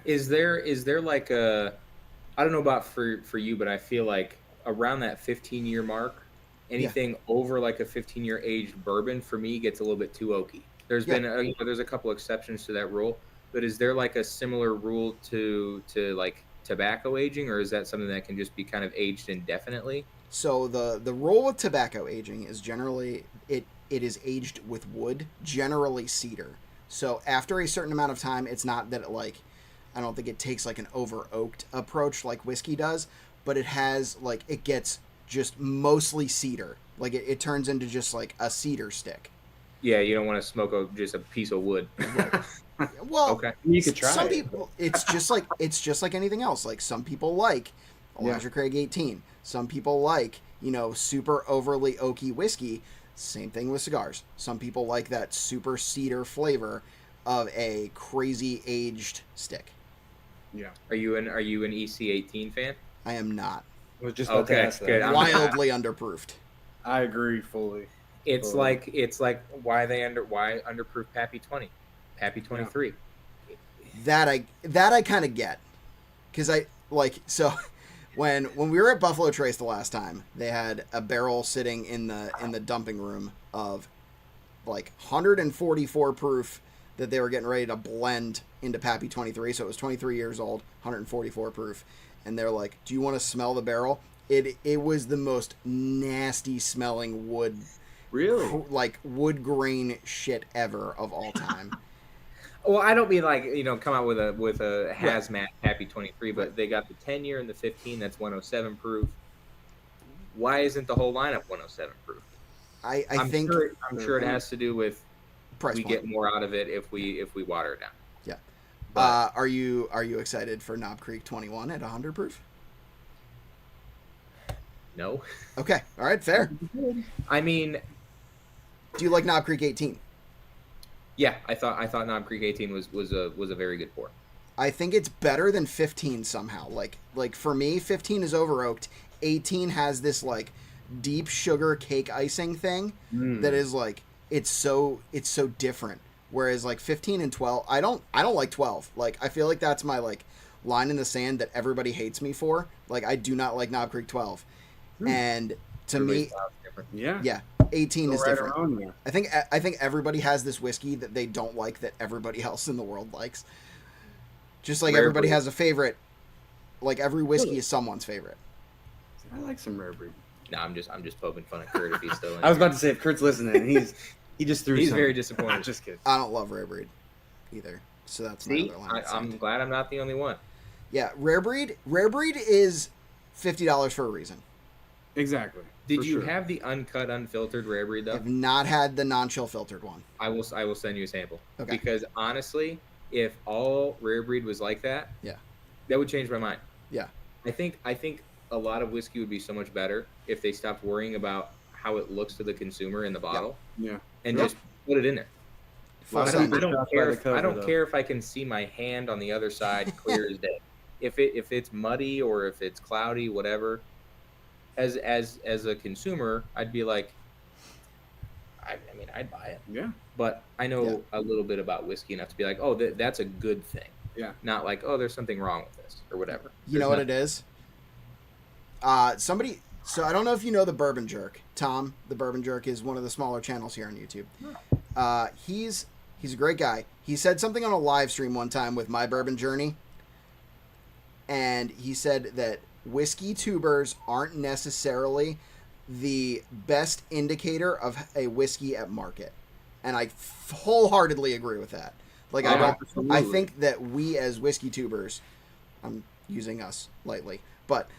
Is there like a, I don't know about for you, but I feel like around that 15-year mark, anything over like a 15-year aged bourbon for me gets a little bit too oaky. There's been there's a couple exceptions to that rule, but is there like a similar rule to like tobacco aging, or is that something that can just be kind of aged indefinitely? So the rule with tobacco aging is generally it is aged with wood, generally cedar. So after a certain amount of time, it's not that I don't think it takes like an over oaked approach like whiskey does, but it has like it gets just mostly cedar. Like it turns into just like a cedar stick. Yeah, you don't want to smoke just a piece of wood. Well, Okay. You could try some it. people it's just like anything else. Like some people like Elijah Craig 18. Some people like, super overly oaky whiskey. Same thing with cigars. Some people like that super cedar flavor of a crazy aged stick. Yeah. Are you an EC18 fan? I am not. I was just about to Okay, ask that. good. I'm- Wildly underproofed. I agree fully. It's Totally. like why underproof Pappy 20, Pappy 23. That I kind of get, because when we were at Buffalo Trace the last time, they had a barrel sitting in the dumping room of like 144 proof that they were getting ready to blend into Pappy 23. So it was 23 years old, 144 proof, and they're like, "Do you want to smell the barrel?" It was the most nasty smelling wood, Really? like wood grain shit ever of all time. Well, I don't mean like come out with a hazmat Happy 23, but they got the 10-year and the 15 that's 107 proof. Why isn't the whole lineup 107 proof? I'm sure it has to do with price we point. get more out of it if we water it down. Yeah. But are you excited for Knob Creek 21 at 100 proof? no. Okay. All right. Fair. I mean, Do you like Knob Creek 18? yeah, I thought Knob Creek 18 was a very good pour. I think it's better than 15 somehow. Like for me, 15 is over oaked. 18 has this like deep sugar cake icing thing that is like it's so different. Whereas like 15 and 12, I don't like 12. Like I feel like that's my like line in the sand that everybody hates me for. Like I do not like Knob Creek 12. And to me, yeah, 18 is different. I think everybody has this whiskey that they don't like that everybody else in the world likes. Just like everybody has a favorite. Like every whiskey is someone's favorite. I like some rare breed. No, I'm just poking fun at Kurt if he's still in. I was about to say if Kurt's listening, he just threw. He's some. very disappointed. Just kidding. I don't love rare breed either. So that's my other line. I'm glad I'm not the only one. Yeah, rare breed is $50 for a reason. Exactly. Did you have the uncut, unfiltered rare breed though? I've not had the non-chill filtered one. I will send you a sample. Okay. Because honestly, if all rare breed was like that, that would change my mind. Yeah. I think a lot of whiskey would be so much better if they stopped worrying about how it looks to the consumer in the bottle. Yeah. And just put it in there. Full I send. don't care if I can see my hand on the other side clear as day. If it's muddy or if it's cloudy, whatever. As a consumer, I'd be like, I mean, I'd buy it. Yeah. But I know a little bit about whiskey enough to be like, oh, that's a good thing. Yeah. Not like, oh, there's something wrong with this or whatever. You know what it is? Somebody. So I don't know if you know the Bourbon Jerk. Tom, the Bourbon Jerk, is one of the smaller channels here on YouTube. He's a great guy. He said something on a live stream one time with My Bourbon Journey, and he said that whiskey tubers aren't necessarily the best indicator of a whiskey at market, and I wholeheartedly agree with that. Like I think that we as whiskey tubers, I'm using us lightly, but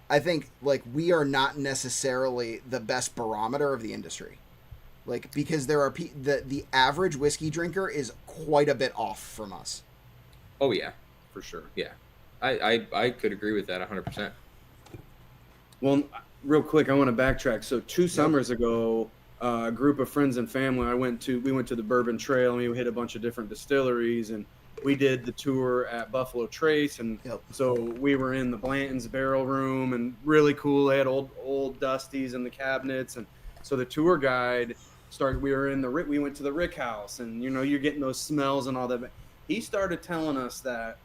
I think like we are not necessarily the best barometer of the industry, like because there are the average whiskey drinker is quite a bit off from us. Oh yeah, for sure. Yeah, I could agree with that 100%. Well, real quick, I want to backtrack. So 2 summers ago, a group of friends and family, we went to the Bourbon Trail, and we hit a bunch of different distilleries, and we did the tour at Buffalo Trace, and so we were in the Blanton's barrel room, and really cool. They had old Dusties in the cabinets, and so the tour guide started. We went to the Rick House, and you're getting those smells and all that. But he started telling us that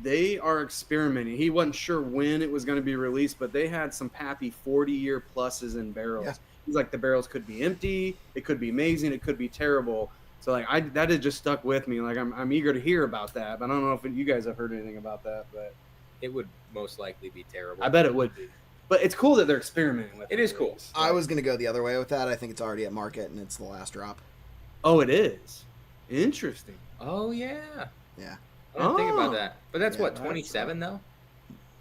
they are experimenting. He wasn't sure when it was going to be released, but they had some Pappy 40-year pluses in barrels. Yeah. He's like, the barrels could be empty, it could be amazing, it could be terrible. So like that had just stuck with me. Like I'm eager to hear about that, but I don't know if you guys have heard anything about that. But it would most likely be terrible. I bet it would be. But it's cool that they're experimenting with it. It is cool. I was going to go the other way with that. I think it's already at market and it's the last drop. Oh, it is? Interesting. Oh, yeah. Yeah. I didn't think about that. But that's 27 though?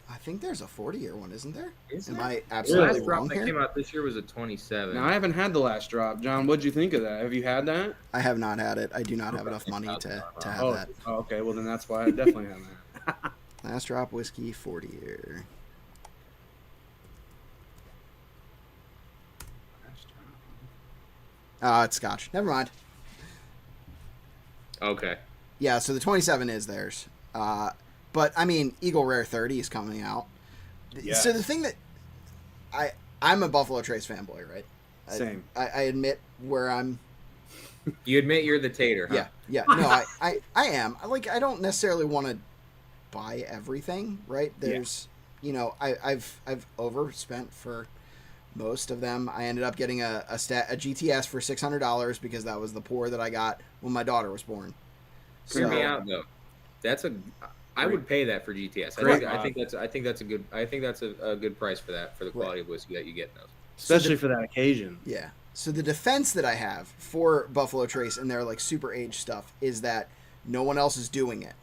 I think there's a 40-year one, isn't there? Am I absolutely wrong? The last wrong drop here? that came out this year was a 27. Now, I haven't had the last drop. John, what'd you think of that? Have you had that? I have not had it. I do not have enough money to have that. Oh, okay. Well, then that's why I definitely have that. Last drop whiskey, 40-year. It's Scotch. Never mind. Okay. Yeah, so the 27 is theirs. But, I mean, Eagle Rare 30 is coming out. Yes. So the thing that... I'm a Buffalo Trace fanboy, right? Same. I admit where I'm... You admit you're the tater, huh? Yeah. No, I am. I don't necessarily want to buy everything, right? There's... I've overspent for most of them. I ended up getting a GTS for $600 because that was the pour that I got when my daughter was born. Hear me out though. I would pay that for GTS. I think that's a good price for that, for the quality of whiskey that you get in those. Especially for that occasion. Yeah. So the defense that I have for Buffalo Trace and their like super aged stuff is that no one else is doing it,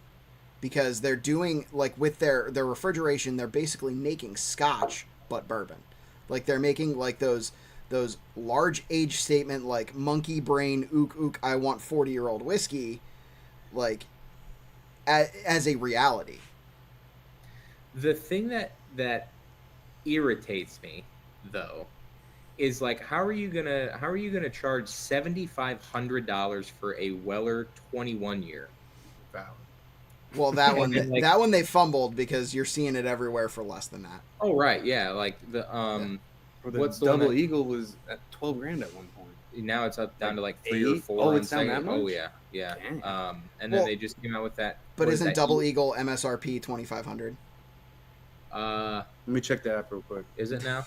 because they're doing like with their refrigeration, they're basically making Scotch but bourbon. Like they're making like those large age statement like monkey brain ook I want 40-year-old whiskey like as a reality. The thing that irritates me though is like how are you gonna charge $7,500 for a Weller 21 year? Well, that one And, like- that one they fumbled because you're seeing it everywhere for less than that. Oh right, yeah, like the Or the What's the one Double that- Eagle was at 12 grand at one point. now it's up down to like 3 or Eight? 4. Oh, on it's down site. that much? Oh yeah. Dang. And then Well, they just came out with that. But what is isn't that? Double Eagle MSRP 2,500? Uh, Let me check the app real quick. is it now?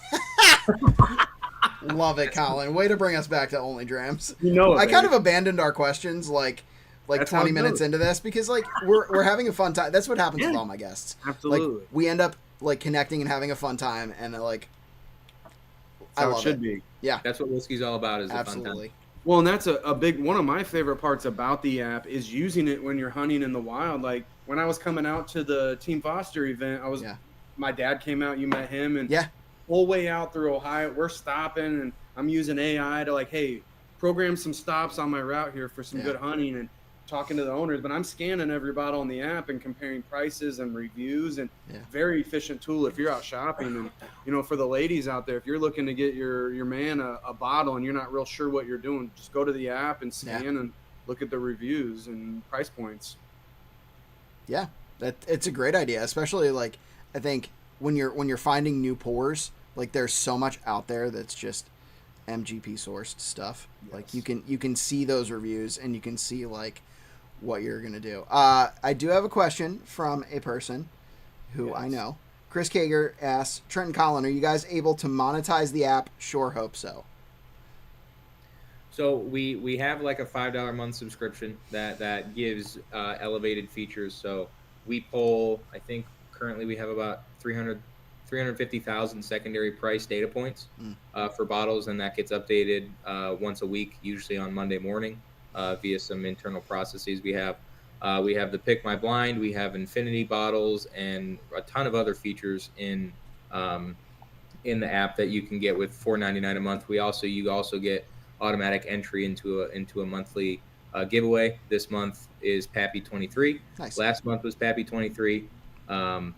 Love it, Colin. Way to bring us back to OnlyDrams. You know it, I kind baby. of abandoned our questions like That's how 20 it minutes goes. into this because like we're having a fun time. That's what happens with Yeah. all my guests. Absolutely. Like we end up like connecting and having a fun time, and like That's how I it love should it. be. Yeah, That's what whiskey's all about. Is a fun time. absolutely. Well, and that's a big one of my favorite parts about the app is using it when you're hunting in the wild. Like when I was coming out to the Team Foster event, my dad came out, you met him, and Yeah. whole way out through Ohio, we're stopping, and I'm using AI to like, hey, program some stops on my route here for some Yeah. good hunting, and talking to the owners. But I'm scanning every bottle on the app and comparing prices and reviews, and Yeah. very efficient tool if you're out shopping. And for the ladies out there, if you're looking to get your man a bottle and you're not real sure what you're doing, just go to the app and scan and look at the reviews and price points. Yeah, it's a great idea, especially like I think when you're finding new pours, like there's so much out there that's just MGP sourced stuff. Like you can see those reviews and you can see like what you're gonna do. I do have a question from a person who I know. Chris Kager asks, Trent and Colin, are you guys able to monetize the app? Sure, hope so. So we have like a $5 a month subscription that gives elevated features. So we poll. I think currently we have about 350,000 secondary price data points for bottles, and that gets updated once a week, usually on Monday morning via some internal processes we have. We have the Pick My Blind, we have Infinity bottles, and a ton of other features in the app that you can get with $4.99 a month. You also get automatic entry into a monthly giveaway. This month is Pappy 23. Nice. Last month was Pappy 23.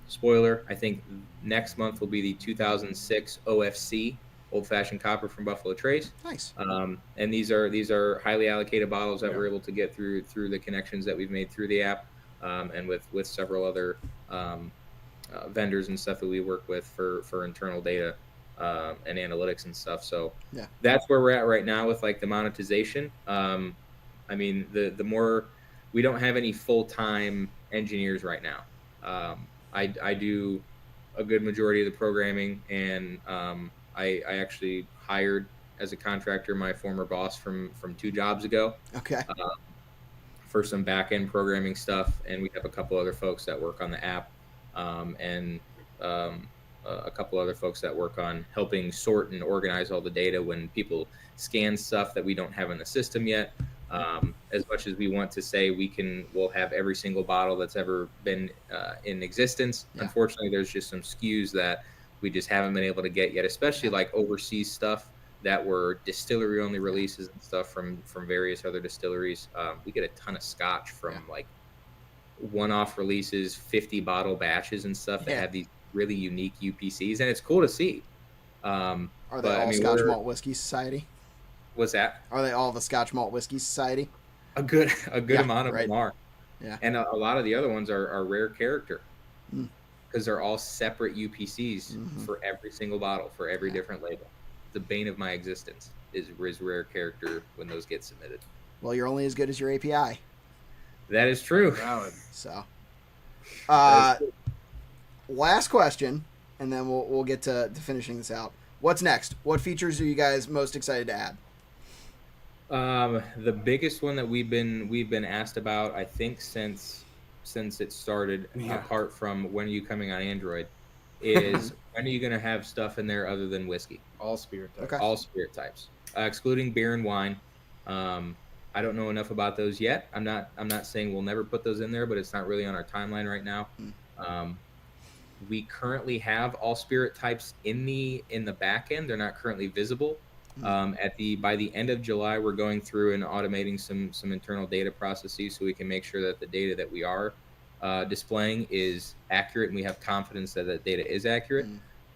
Spoiler, I think next month will be the 2006 OFC Old Fashioned Copper from Buffalo Trace. Nice. And these are highly allocated bottles that we're able to get through the connections that we've made through the app, and with several other vendors and stuff that we work with for internal data and analytics and stuff. So that's where we're at right now with like the monetization. I mean, the more we don't have any full-time engineers right now. I do a good majority of the programming, and I actually hired as a contractor my former boss from 2 jobs ago. Okay. For some back-end programming stuff, and we have a couple other folks that work on the app, and a couple other folks that work on helping sort and organize all the data when people scan stuff that we don't have in the system yet. As much as we want to say we'll have every single bottle that's ever been in existence. Unfortunately, there's just some SKUs that we just haven't been able to get yet, especially like overseas stuff that were distillery only releases and stuff from various other distilleries. We get a ton of Scotch from like one-off releases, 50 bottle batches and stuff that have these really unique UPCs, and it's cool to see. Are they all Scotch Malt Whiskey Society? What's that? Are they all the Scotch Malt Whiskey Society? A good amount of them are. Yeah. And a lot of the other ones are rare character because they're all separate UPCs for every single bottle, for every different label. The bane of my existence is rare character when those get submitted. Well, you're only as good as your API. That is true. Valid. So, last question, and then we'll get to finishing this out. What's next? What features are you guys most excited to add? The biggest one that we've been asked about, I think, since since it started, Yeah. apart from when are you coming on Android, is when are you going to have stuff in there other than whiskey? All spirit types. Okay. All spirit types, excluding beer and wine. I don't know enough about those yet. I'm not saying we'll never put those in there, but it's not really on our timeline right now. We currently have all spirit types in the back end. They're not currently visible. By the end of July, we're going through and automating some internal data processes so we can make sure that the data that we are displaying is accurate, and we have confidence that that data is accurate.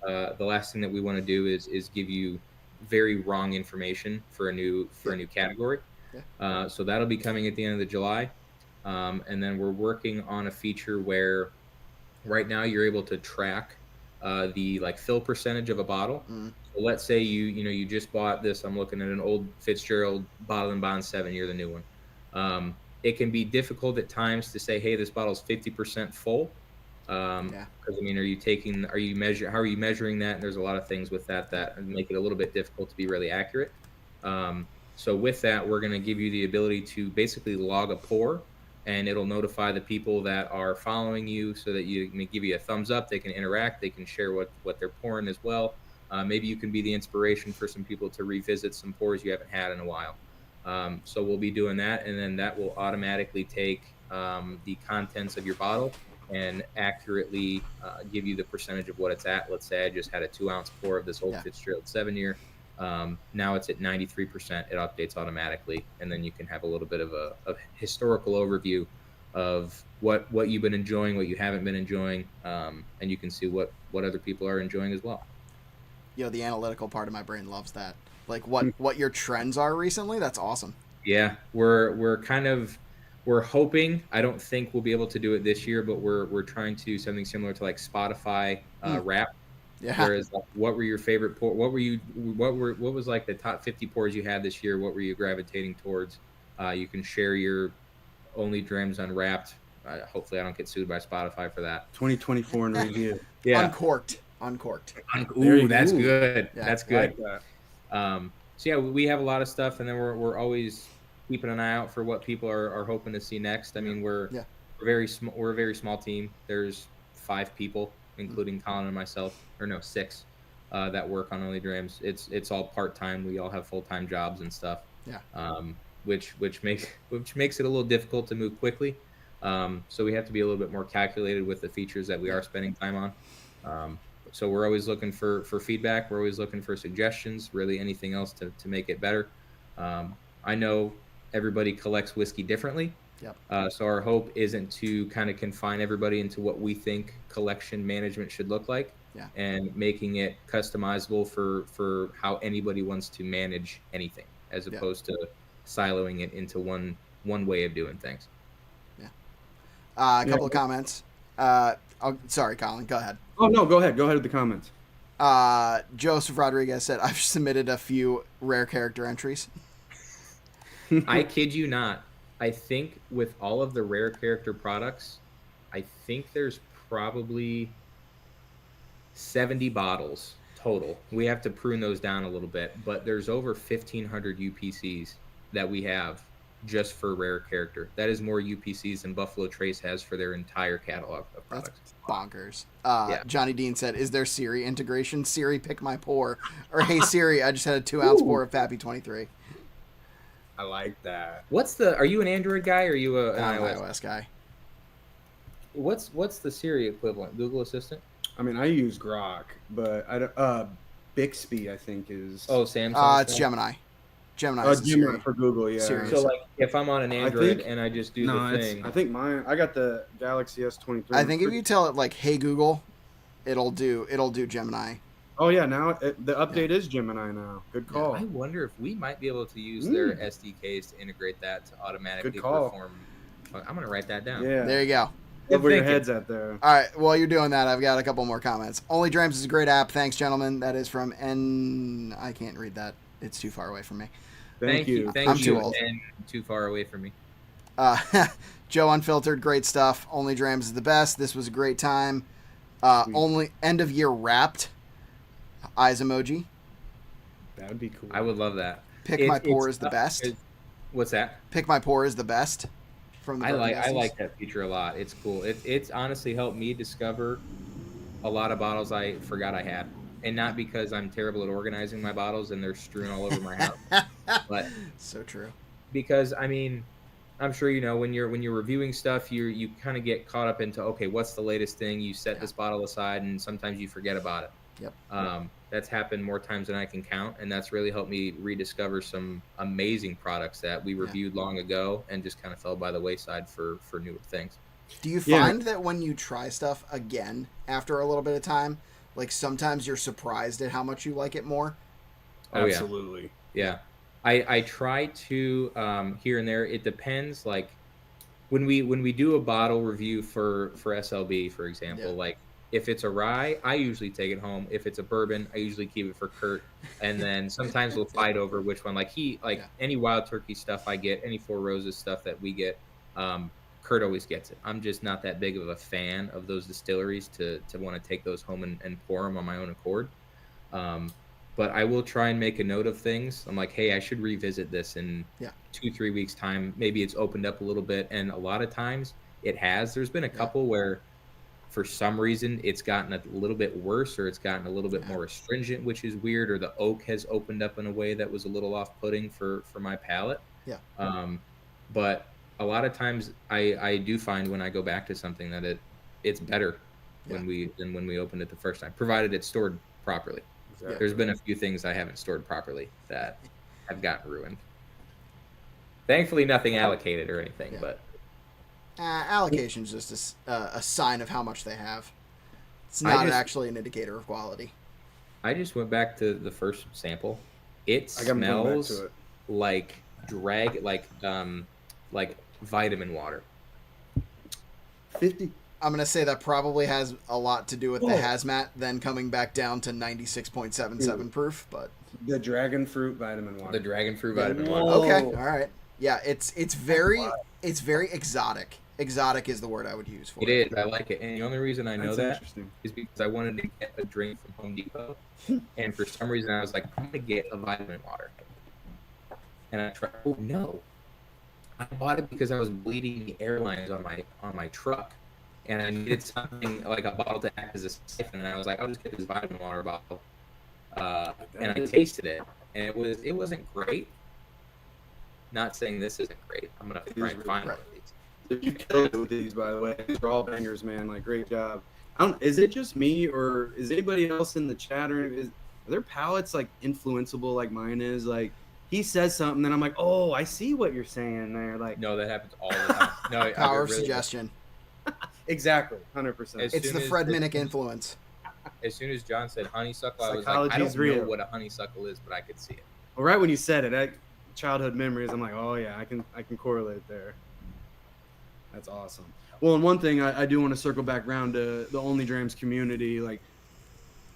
The last thing that we want to do is give you very wrong information for a new category. So that'll be coming at the end of July, and then we're working on a feature where right now you're able to track the like fill percentage of a bottle. So let's say you just bought this. I'm looking at an old Fitzgerald Bottle and Bond 7. You're the new one. It can be difficult at times to say, hey, this bottle's 50% full. Because I mean, how are you measuring that? And there's a lot of things with that make it a little bit difficult to be really accurate. So with that, we're going to give you the ability to basically log a pour, and it'll notify the people that are following you so that you can give you a thumbs up. They can interact. They can share what they're pouring as well. Maybe you can be the inspiration for some people to revisit some pours you haven't had in a while. So we'll be doing that, and then that will automatically take the contents of your bottle and accurately give you the percentage of what it's at. Let's say I just had a 2-ounce pour of this old Fitzgerald 7-year. Now it's at 93%. It updates automatically, and then you can have a little bit of a historical overview of what you've been enjoying, what you haven't been enjoying, and you can see what other people are enjoying as well. The analytical part of my brain loves that. Like what your trends are recently. That's awesome. Yeah, we're hoping. I don't think we'll be able to do it this year, but we're trying to do something similar to like Spotify rap. Yeah. Whereas, like, what were your favorite pour? What was like the top 50 pours you had this year? What were you gravitating towards? You can share your OnlyDrams Unwrapped. Hopefully, I don't get sued by Spotify for that. 2024 in review. Yeah. Uncorked. Ooh, that's good. Yeah, That's good. Like that. So yeah, we have a lot of stuff, and then we're always keeping an eye out for what people are hoping to see next. I mean, we're a very small team. There's 5 people, including Collin and myself, or no, 6, that work on OnlyDrams. It's all part-time. We all have full-time jobs and stuff. Which makes it a little difficult to move quickly. So we have to be a little bit more calculated with the features that we are spending time on. So we're always looking for feedback. We're always looking for suggestions, really anything else to make it better. I know everybody collects whiskey differently. So our hope isn't to kind of confine everybody into what we think collection management should look like, and making it customizable for how anybody wants to manage anything, as opposed to siloing it into one way of doing things. A couple of comments. Sorry, Collin, go ahead. Oh no, go ahead with the comments. Joseph Rodriguez said, I've submitted a few rare character entries. I kid you not. I think with all of the rare character products, I think there's probably 70 bottles total. We have to prune those down a little bit, but there's over 1,500 UPCs that we have just for rare character. That is more UPCs than Buffalo Trace has for their entire catalog of products. That's bonkers. Johnny Dean said, is there Siri integration? Siri, pick my pour. Or, hey, Siri, I just had a 2-ounce pour of Pappy 23. I like that. Are you an Android guy or are you an iOS guy? What's the Siri equivalent? Google Assistant? I mean, I use Grok, but I don't, Bixby, I think, is... Oh, Samsung? It's Gemini. Gemini Gemini for Google, yeah. Siri. So, like, if I'm on an Android and I just do the thing... I think mine... I got the Galaxy S23. I think if you tell it, like, hey, Google, it'll do Gemini. Oh, yeah, now the update is Gemini now. Good call. I wonder if we might be able to use their SDKs to integrate that to automatically perform... I'm going to write that down. Yeah. There you go. Love where your head's at there. All right, while you're doing that, I've got a couple more comments. OnlyDrams is a great app. Thanks, gentlemen. That is from I can't read that. It's too far away from me. Thank you. Thank I'm you, too old. and too far away from me. Joe Unfiltered, great stuff. OnlyDrams is the best. This was a great time. Only end of year wrapped. Eyes emoji. That would be cool. I would love that. Pick my pour is the best. What's that? Pick my pour is the best. from the I Bourbon like Besties. that feature a lot. It's cool. It's honestly helped me discover a lot of bottles I forgot I had, and not because I'm terrible at organizing my bottles and they're strewn all over my house, but So true. because I mean, I'm sure you know when you're reviewing stuff, you kind of get caught up into, okay, what's the latest thing? You set this bottle aside, and sometimes you forget about it. Yep. That's happened more times than I can count, and that's really helped me rediscover some amazing products that we reviewed long ago and just kind of fell by the wayside for newer things. Do you find that when you try stuff again after a little bit of time, like sometimes you're surprised at how much you like it more? Oh, Absolutely. Yeah. I try to here and there. It depends. Like when we do a bottle review for SLB, for example, like if it's a rye, I usually take it home. If it's a bourbon, I usually keep it for Kurt. And then sometimes we'll fight over which one. Like any Wild Turkey stuff I get, any Four Roses stuff that we get, Kurt always gets it. I'm just not that big of a fan of those distilleries to want to take those home and pour them on my own accord. But I will try and make a note of things. I'm like, hey, I should revisit this in 2-3 weeks time. Maybe it's opened up a little bit. And a lot of times it has. There's been a couple where for some reason it's gotten a little bit worse, or it's gotten a little bit more astringent, which is weird, or the oak has opened up in a way that was a little off-putting for my palate. But a lot of times I do find when I go back to something that it's better than when we opened it the first time, provided it's stored properly. Exactly. There's been a few things I haven't stored properly that have gotten ruined. Thankfully, nothing allocated or anything, but allocation is just a sign of how much they have. It's not actually an indicator of quality. I just went back to the first sample. It smells like vitamin water. 50. I'm gonna say that probably has a lot to do with the hazmat, then coming back down to 96.77 proof. But the dragon fruit vitamin water. The dragon fruit vitamin water. Okay, all right. Yeah, it's very exotic. Exotic is the word I would use for it. It is. I like it, and the only reason I know that is because I wanted to get a drink from Home Depot, and for some reason I was like, I'm gonna get a vitamin water, and I tried. Oh no! I bought it because I was bleeding the airlines on my truck. And I needed something like a bottle to act as a siphon, and I was like, I'll just get this vitamin water bottle. And I tasted it, and it wasn't great. Not saying this isn't great. I'm gonna try and find one of these. You killed it with these, by the way. These are all bangers, man. Like, great job. Is it just me, or is anybody else in the chat, or are their palates like influenceable like mine is? Like, he says something, then I'm like, oh, I see what you're saying there. Like, no, that happens all the time. No, power of suggestion. Exactly, 100%. It's the Fred Minnick influence. As soon as John said honeysuckle, I was like, I don't know what a honeysuckle is, but I could see it. Well, right when you said it, childhood memories, I'm like, oh yeah, I can correlate there. That's awesome. Well, and one thing I do want to circle back around to the OnlyDrams community. Like,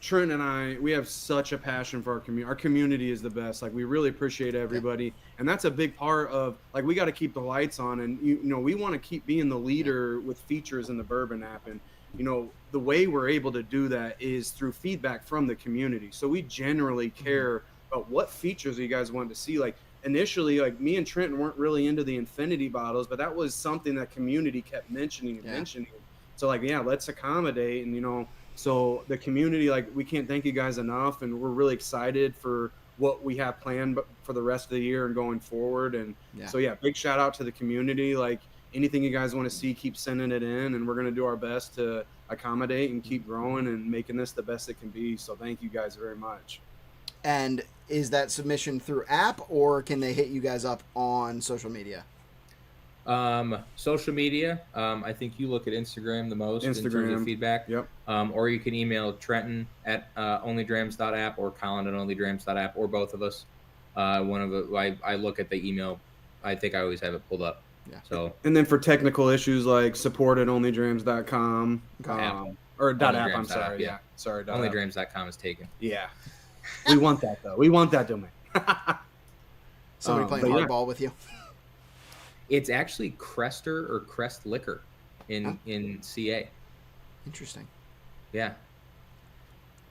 Trent and I, we have such a passion for our community. Our community is the best. Like, we really appreciate everybody. And that's a big part of, like, we got to keep the lights on. And, you know, we want to keep being the leader with features in the Bourbon app. And, you know, the way we're able to do that is through feedback from the community. So we generally care about what features you guys want to see. Like, initially, like, me and Trenton weren't really into the infinity bottles, but that was something that community kept mentioning and mentioning. So, like, yeah, let's accommodate. And, you know, so the community, like, we can't thank you guys enough, and we're really excited for what we have planned for the rest of the year and going forward. And so, yeah, big shout out to the community. Like, anything you guys want to see, keep sending it in, and we're going to do our best to accommodate and keep growing and making this the best it can be. So thank you guys very much. And is that submission through app, or can they hit you guys up on social media? Social media. I think you look at Instagram the most in terms of feedback. Yep. Or you can email Trenton at onlydrams.app or Collin at onlydrams.app, or both of us. One of the I look at the email. I think I always have it pulled up. Yeah. So. And then for technical issues like support at onlydrams.com or .app. I'm sorry. Yeah. Sorry. Onlydrams.com is taken. Yeah. We want that though. We want that domain. Somebody playing hardball with you. It's actually Crester or Crest Liquor in CA. Interesting. Yeah.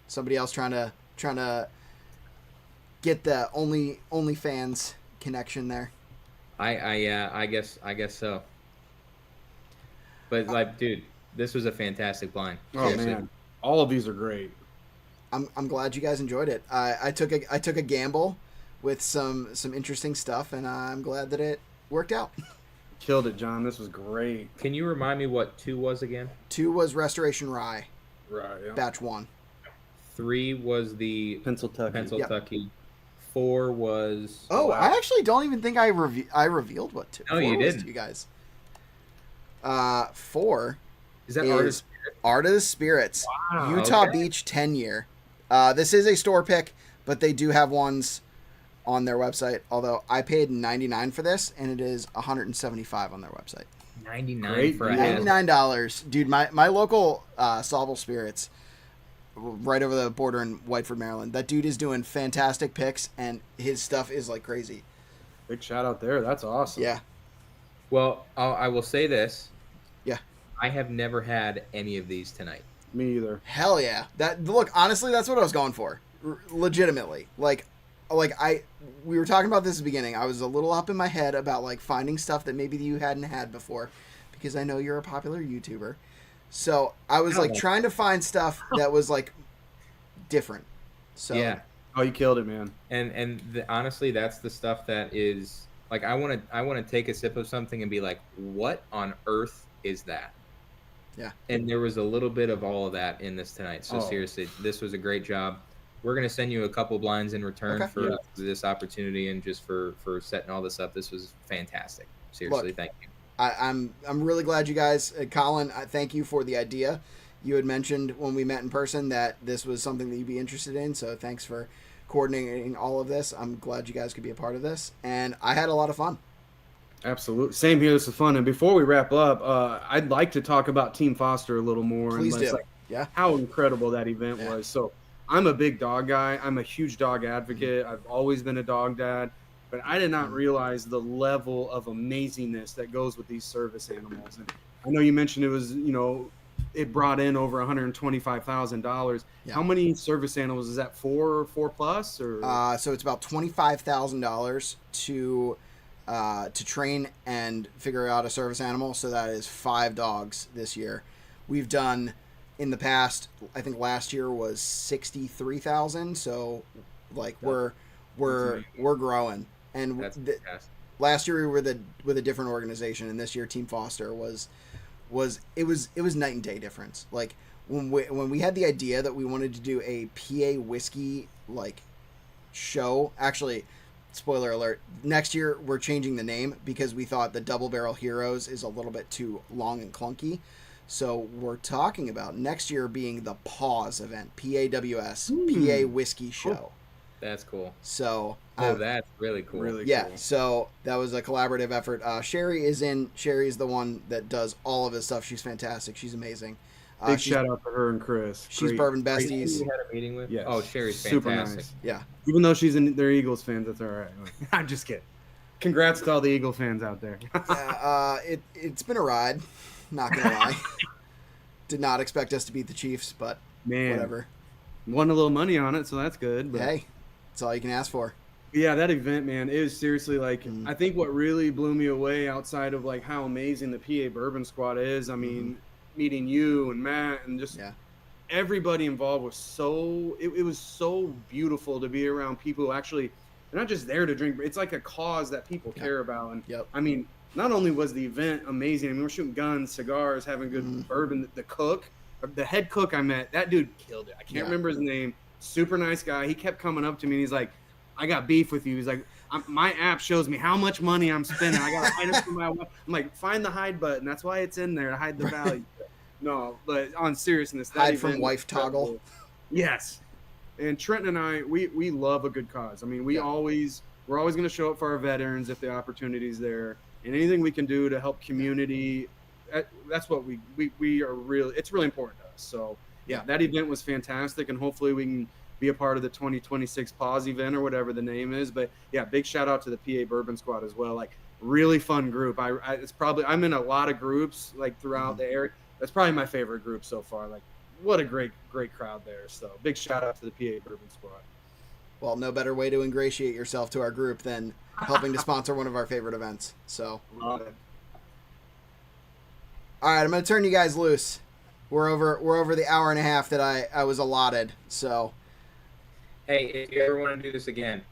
Somebody else trying to get the OnlyFans connection there. I guess so. But like, dude, this was a fantastic blind. Oh Seriously. man, all of these are great. I'm glad you guys enjoyed it. I took a gamble with some interesting stuff, and I'm glad that it worked out. Killed it, John. This was great. Can you remind me what 2 was again? 2 was Restoration Rye, Right. Yeah. batch 1. 3 was the Pennsyltucky. 4 was. Oh, Wow. I actually don't even think I revealed what 2. No, 4 you was didn't. to you guys. 4 Is that is artist? Art of the Spirits, Wow, Utah okay. Beach 10-year. This is a store pick, but they do have ones on their website. Although I paid $99 for this, and it is $175 on their website. 99 Great for a deal. hat. $99, dude. My local Sauble Spirits, right over the border in Whiteford, Maryland. That dude is doing fantastic picks, and his stuff is like crazy. Big shout out there. That's awesome. Yeah, Well, I will say this. Yeah. I have never had any of these tonight. Me either. hell yeah. That look, honestly, that's what I was going for. Legitimately, like we were talking about this at the beginning. I was a little up in my head about like finding stuff that maybe you hadn't had before, because I know you're a popular YouTuber. So I was like trying to find stuff that was like different. So Yeah. Oh, you killed it, man. And honestly, that's the stuff that is like I want to take a sip of something and be like, what on earth is that? Yeah. And there was a little bit of all of that in this tonight. So Oh. seriously, this was a great job. We're gonna send you a couple blinds in return Okay. for Yeah. this opportunity and just for setting all this up. This was fantastic. Seriously, Look, thank you. I'm really glad you guys, Colin. I thank you for the idea. You had mentioned when we met in person that this was something that you'd be interested in. So thanks for coordinating all of this. I'm glad you guys could be a part of this, and I had a lot of fun. Absolutely. Same here. This is fun. And before we wrap up, I'd like to talk about Team Foster a little more. Please and do. like Yeah. how incredible that event Yeah. was. So I'm a big dog guy. I'm a huge dog advocate. I've always been a dog dad. But I did not realize the level of amazingness that goes with these service animals. And I know you mentioned it was, it brought in over $125,000. Yeah. How many service animals is that? Four plus, or? So it's about $25,000 to train and figure out a service animal. So that is 5 dogs this year. We've done in the past. I think last year was 63,000. So like we're growing. And That's fantastic. last year we were with a different organization, and this year Team Foster was night and day difference. Like when we had the idea that we wanted to do a PA whiskey like show. Actually, spoiler alert, next year we're changing the name because we thought the Double Barrel Heroes is a little bit too long and clunky. So we're talking about next year being the Pause event, PAWS, PA Whiskey Show. That's cool. So That's really cool. Really yeah, cool. so that was a collaborative effort. Sherry is the one that does all of his stuff. She's fantastic. She's amazing. Big shout out to her and Chris. She's Great. Bourbon Who Besties. you had a meeting with? Yes. Oh, Sherry's Super fantastic. nice. Yeah. Even though they're Eagles fans, that's all right. I'm just kidding. Congrats to all the Eagle fans out there. It's been a ride. Not gonna lie. Did not expect us to beat the Chiefs, but Man, whatever. won a little money on it, so that's good. But Hey, that's all you can ask for. yeah, that event, man, it was seriously like, Mm. I think what really blew me away outside of like how amazing the PA Bourbon Squad is. I mean, meeting you and Matt and just Yeah. everybody involved was so, it was so beautiful to be around people who actually, they're not just there to drink, but it's like a cause that people Yeah. care about. And Yep. I mean, not only was the event amazing, I mean, we're shooting guns, cigars, having good Mhm. bourbon. The cook, the head cook I met, that dude killed it. I can't Yeah. remember his name. Super nice guy. He kept coming up to me and he's like, I got beef with you. He's like, my app shows me how much money I'm spending. I got to hide it from my wife. I'm like, find the hide button. That's why it's in there, to hide the value. No, but on seriousness, that Hide from event wife was incredible. toggle. Yes. And Trenton and I, we love a good cause. I mean, we're always going to show up for our veterans if the opportunity's there, and anything we can do to help community. That's what we are really. It's really important to us. So yeah, that event was fantastic, and hopefully we can be a part of the 2026 Pause event or whatever the name is. But yeah, big shout out to the PA Bourbon Squad as well. Like really fun group. I'm in a lot of groups like throughout the area. That's probably my favorite group so far. Like what a great crowd there. So big shout out to the PA Bourbon Squad. Well, no better way to ingratiate yourself to our group than helping to sponsor one of our favorite events. So, Love it. All right, I'm gonna turn you guys loose. We're over the hour and a half that I was allotted. So Hey, if you ever want to do this again,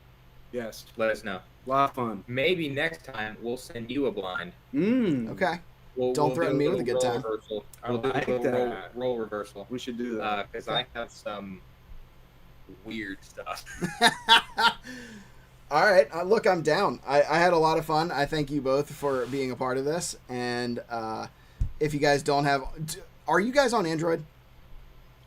Yes. let us know. A lot of fun. Maybe next time we'll send you a blind. okay. We'll Don't threaten me do with a good role time. Reversal. I We'll do like a little that. role reversal. We should do that. Because I have some weird stuff. All right, look, I'm down. I had a lot of fun. I thank you both for being a part of this. And if you guys don't have, are you guys on Android?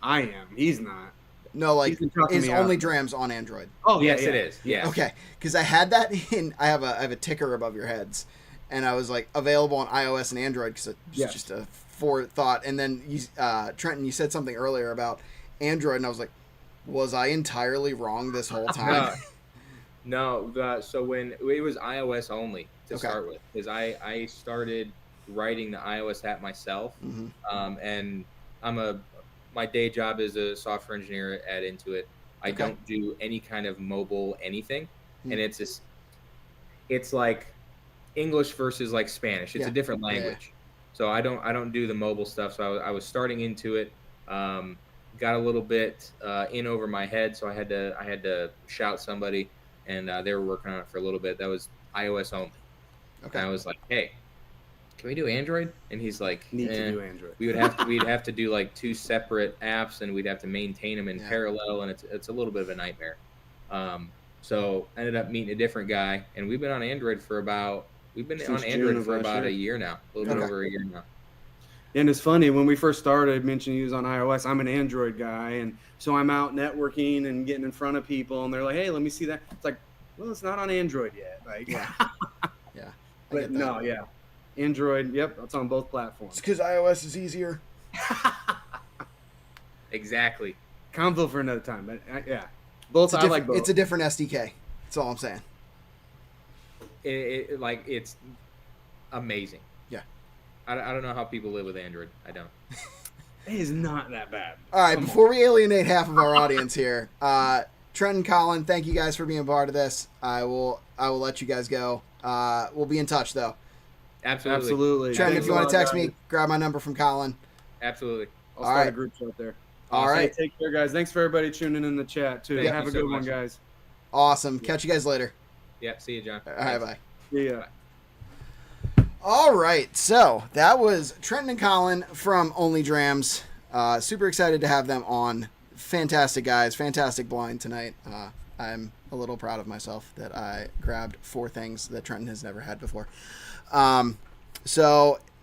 I am. He's not. No, like He's been talking is me out. OnlyDrams on Android? Oh, Yes, it is. Yeah. Okay, because I had that in. I have a ticker above your heads, and I was like available on iOS and Android because it's Yes. just a forethought. And then you, Trenton, you said something earlier about Android, and I was like, was I entirely wrong this whole time? No, so when it was iOS only to Okay. start with, because I started writing the iOS app myself, Mhm. and my day job is a software engineer at Intuit. I Okay. don't do any kind of mobile anything, Hmm. and it's like English versus like Spanish. It's Yeah. a different Yeah. language, so I don't do the mobile stuff. So I was starting Intuit. Got a little bit in over my head, so I had to shout somebody, and they were working on it for a little bit. That was iOS only. Okay. And I was like, hey, can we do Android? And he's like, Need eh. to do Android. We'd have to do like two separate apps, and we'd have to maintain them in Yeah. parallel, and it's a little bit of a nightmare. So I ended up meeting a different guy, and we've been on Android for about Since on June Android of for last about year. a year now, a little bit Okay. over a year now. And it's funny, when we first started, I mentioned he was on iOS. I'm an Android guy, and so I'm out networking and getting in front of people, and they're like, hey, let me see that. It's like, well, it's not on Android yet. Like, Yeah. Yeah. I but get that. no, yeah. Android, yep, that's on both It's platforms. because iOS is easier. Exactly. Convo for another time, but yeah. Both, It's I like both. It's a different SDK. That's all I'm saying. It's amazing. Yeah. I don't know how people live with Android. I don't. It is not that bad. All right, Come on. before we alienate half of our audience here, Trent and Collin, thank you guys for being a part of this. I will let you guys go. We'll be in touch though. Absolutely. Absolutely. Trent, Thanks if you a want lot, to text guys. me, grab my number from Collin. Absolutely. I'll All start right. a group chat there. All Awesome. right. Take care, guys. Thanks for everybody tuning in the chat, too. Thank Have you a so good one, much. guys. Awesome. Catch you guys later. Yeah. See you, John. All right, bye. See ya. All right, so that was Trenton and Collin from OnlyDrams. Super excited to have them on. Fantastic guys, fantastic blind tonight. I'm a little proud of myself that I grabbed 4 things that Trenton has never had before. I'm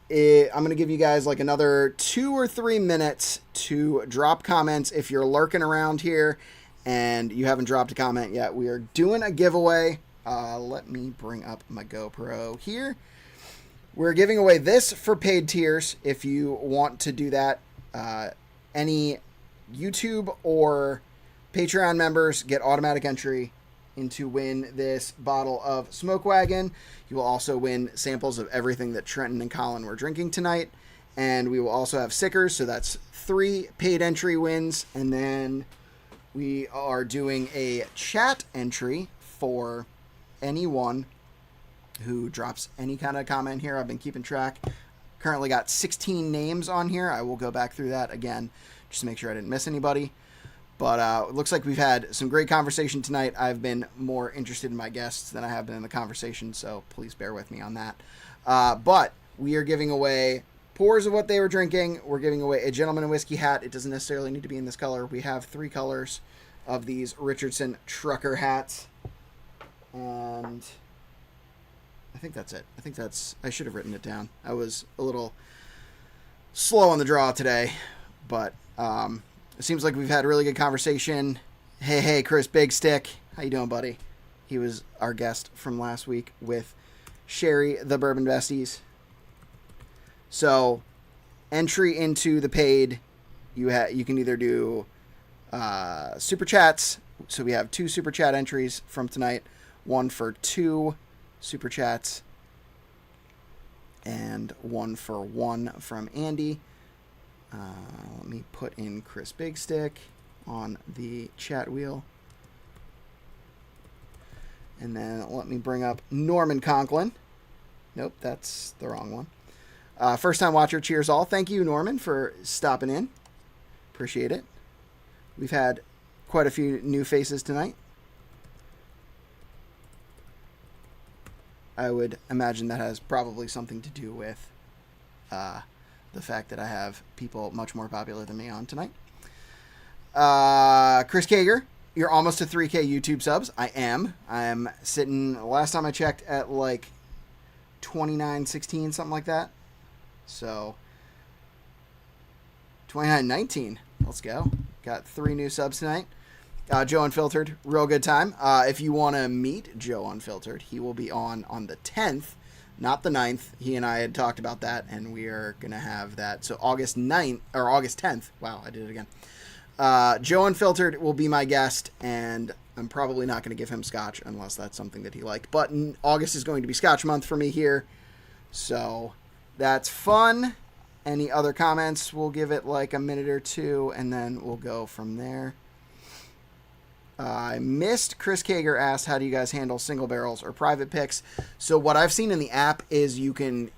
going to give you guys like another 2 or 3 minutes to drop comments if you're lurking around here and you haven't dropped a comment yet. We are doing a giveaway. Let me bring up my GoPro here. We're giving away this for paid tiers if you want to do that. Any YouTube or Patreon members get automatic entry into win this bottle of Smoke Wagon. You will also win samples of everything that Trenton and Collin were drinking tonight. And we will also have stickers, so that's 3 paid entry wins. And then we are doing a chat entry for anyone who drops any kind of comment here. I've been keeping track. Currently got 16 names on here. I will go back through that again just to make sure I didn't miss anybody. But it looks like we've had some great conversation tonight. I've been more interested in my guests than I have been in the conversation, so please bear with me on that. But we are giving away pours of what they were drinking. We're giving away a gentleman and whiskey hat. It doesn't necessarily need to be in this color. We have 3 colors of these Richardson trucker hats. And I think that's it. I should have written it down. I was a little slow on the draw today, but it seems like we've had a really good conversation. Hey, Chris Big Stick. How you doing, buddy? He was our guest from last week with Sherry, the Bourbon Besties. So, entry into the paid, you can either do super chats. So we have 2 super chat entries from tonight. One for 2 super chats and 1 for 1 from Andy. Let me put in Chris Big Stick on the chat wheel. And then let me bring up Norman Conklin. Nope, that's the wrong one. First time watcher, cheers all. Thank you, Norman, for stopping in. Appreciate it. We've had quite a few new faces tonight. I would imagine that has probably something to do with the fact that I have people much more popular than me on tonight. Chris Kager, you're almost to 3K YouTube subs. I am. I'm sitting, last time I checked, at like 2916, something like that. So, 2919. Let's go. Got 3 new subs tonight. Joe Unfiltered, real good time. If you want to meet Joe Unfiltered, he will be on the 10th, not the 9th. He and I had talked about that, and we are going to have that. So August 9th, or August 10th. Wow, I did it again. Joe Unfiltered will be my guest, and I'm probably not going to give him scotch unless that's something that he liked. But August is going to be scotch month for me here, so that's fun. Any other comments? We'll give it like a minute or two, and then we'll go from there. I missed. Chris Kager asked, how do you guys handle single barrels or private picks? So what I've seen in the app is you can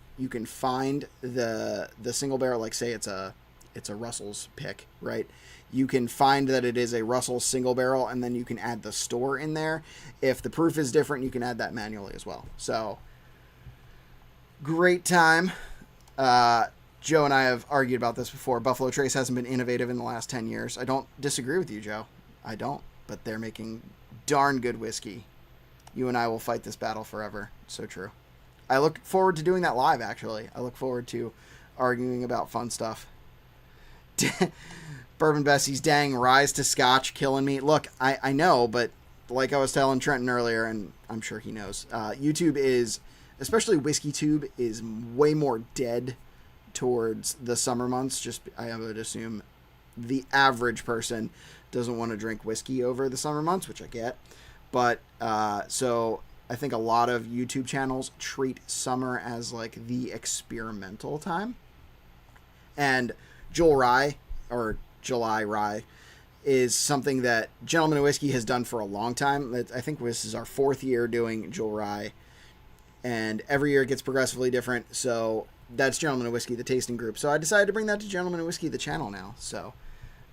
find the single barrel, like say it's a Russell's pick, right? You can find that it is a Russell's single barrel, and then you can add the store in there. If the proof is different, you can add that manually as well. So great time. Joe and I have argued about this before. Buffalo Trace hasn't been innovative in the last 10 years. I don't disagree with you, Joe. I don't. But they're making darn good whiskey. You and I will fight this battle forever. So true. I look forward to doing that live, actually. I look forward to arguing about fun stuff. Bourbon Bessie's dang rise to scotch killing me. Look, I know, but like I was telling Trenton earlier, and I'm sure he knows, YouTube is, especially WhiskeyTube, is way more dead towards the summer months. Just, I would assume the average person doesn't want to drink whiskey over the summer months, which I get. But so I think a lot of YouTube channels treat summer as like the experimental time. And July Rye is something that Gentleman of Whiskey has done for a long time. I think this is our 4th year doing July Rye, and every year it gets progressively different. So that's Gentleman of Whiskey, the tasting group. So I decided to bring that to Gentleman of Whiskey, the channel now. So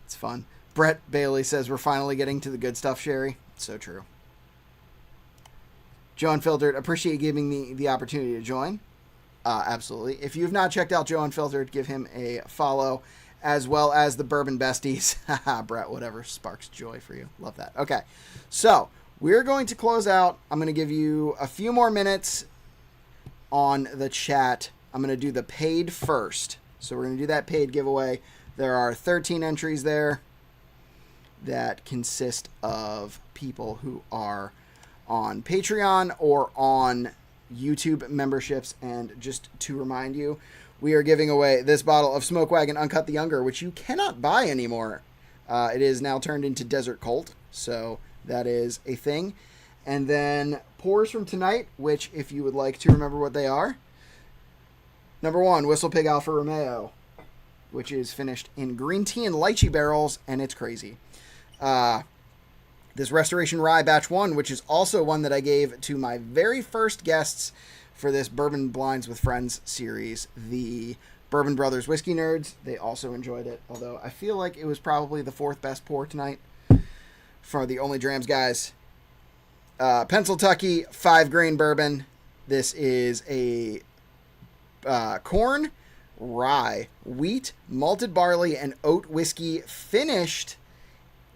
it's fun. Brett Bailey says we're finally getting to the good stuff, Sherry. So true. Joe Unfiltered, appreciate you giving me the opportunity to join. Absolutely. If you have not checked out Joe Unfiltered, give him a follow, as well as the Bourbon Besties. Haha, Brett, whatever sparks joy for you. Love that. Okay, so we're going to close out. I'm going to give you a few more minutes on the chat. I'm going to do the paid first. So we're going to do that paid giveaway. There are 13 entries there that consist of people who are on Patreon or on YouTube memberships. And just to remind you, we are giving away this bottle of Smoke Wagon Uncut the Younger, which you cannot buy anymore. It is now turned into Desert Colt, so that is a thing. And then pours from tonight, which, if you would like to remember what they are. Number 1, Whistle Pig Alfa Romeo, which is finished in green tea and lychee barrels, and it's crazy. This Restoration Rye Batch 1, which is also one that I gave to my very first guests for this Bourbon Blinds with Friends series, the Bourbon Brothers Whiskey Nerds. They also enjoyed it, although I feel like it was probably the 4th best pour tonight for the OnlyDrams guys. Pennsylvania 5-grain bourbon. This is a corn, rye, wheat, malted barley, and oat whiskey finished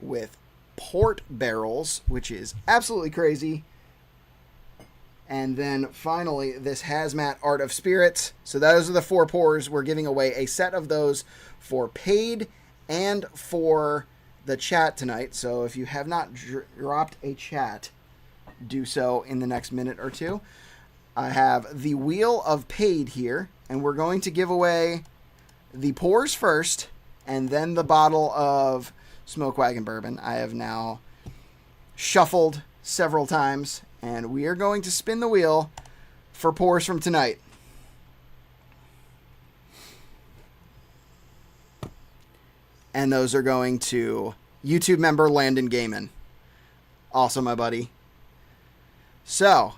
with port barrels, which is absolutely crazy. And then finally, this Hazmat Art of Spirits. So those are the 4 pours. We're giving away a set of those for paid and for the chat tonight. So if you have not dropped a chat, do so in the next minute or two. I have the wheel of paid here, and we're going to give away the pours first, and then the bottle of Smoke Wagon Bourbon. I have now shuffled several times, and we are going to spin the wheel for pours from tonight. And those are going to YouTube member Landon Gaiman. Also, my buddy. So,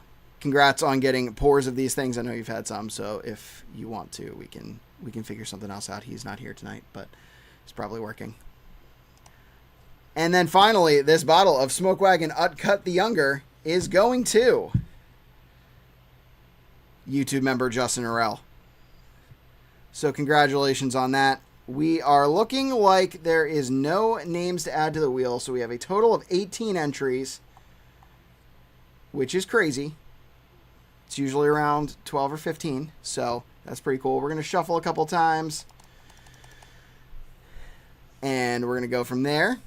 congrats on getting pours of these things. I know you've had some, so if you want to, we can figure something else out. He's not here tonight, but he's probably working. And then finally, this bottle of Smoke Wagon Uncut the Younger is going to YouTube member Justin Orell. So congratulations on that. We are looking like there is no names to add to the wheel, so we have a total of 18 entries, which is crazy. It's usually around 12 or 15, so that's pretty cool. We're going to shuffle a couple times, and we're going to go from there.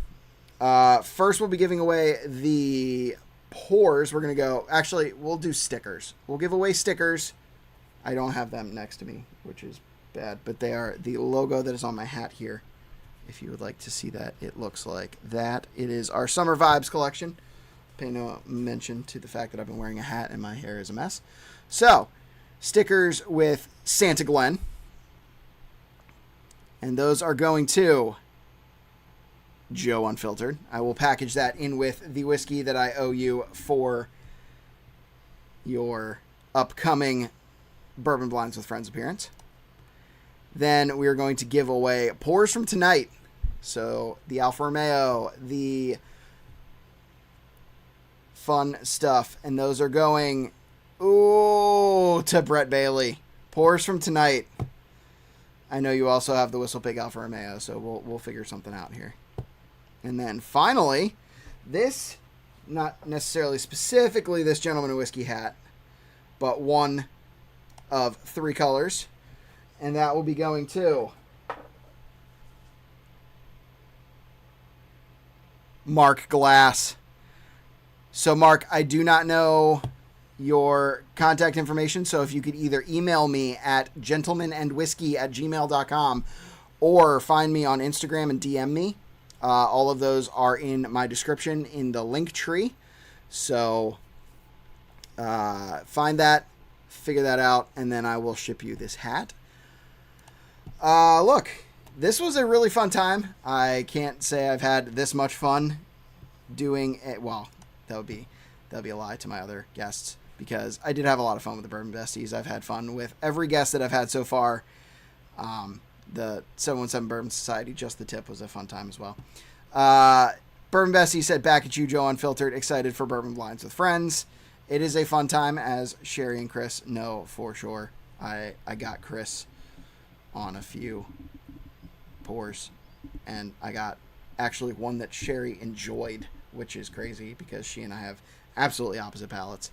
First, we'll be giving away the pours. We're going to go... Actually, we'll do stickers. We'll give away stickers. I don't have them next to me, which is bad, but they are the logo that is on my hat here. If you would like to see that, it looks like that. It is our Summer Vibes collection. Pay no mention to the fact that I've been wearing a hat and my hair is a mess. So, stickers with Santa Glenn. And those are going to Joe Unfiltered. I will package that in with the whiskey that I owe you for your upcoming Bourbon Blinds with Friends appearance. Then we are going to give away pours from tonight. So the Alfa Romeo, the fun stuff. And those are going, to Brett Bailey. Pours from tonight. I know you also have the Whistle Pig Alfa Romeo, so we'll figure something out here. And then finally, this, not necessarily specifically this Gentleman Whiskey hat, but one of 3 colors. And that will be going to Mark Glass. So, Mark, I do not know your contact information, so if you could either email me at gentlemanandwhiskey@gmail.com or find me on Instagram and DM me. All of those are in my description in the link tree. So, find that, figure that out, and then I will ship you this hat. Look, this was a really fun time. I can't say I've had this much fun doing it. Well, that would be a lie to my other guests, because I did have a lot of fun with the Bourbon Besties. I've had fun with every guest that I've had so far. The 717 Bourbon Society, just the tip, was a fun time as well. Bourbon Bestie said, back at you, Joe Unfiltered, excited for Bourbon Blinds with Friends. It is a fun time, as Sherry and Chris know for sure. I got Chris on a few pours, and I got actually one that Sherry enjoyed, which is crazy because she and I have absolutely opposite palates.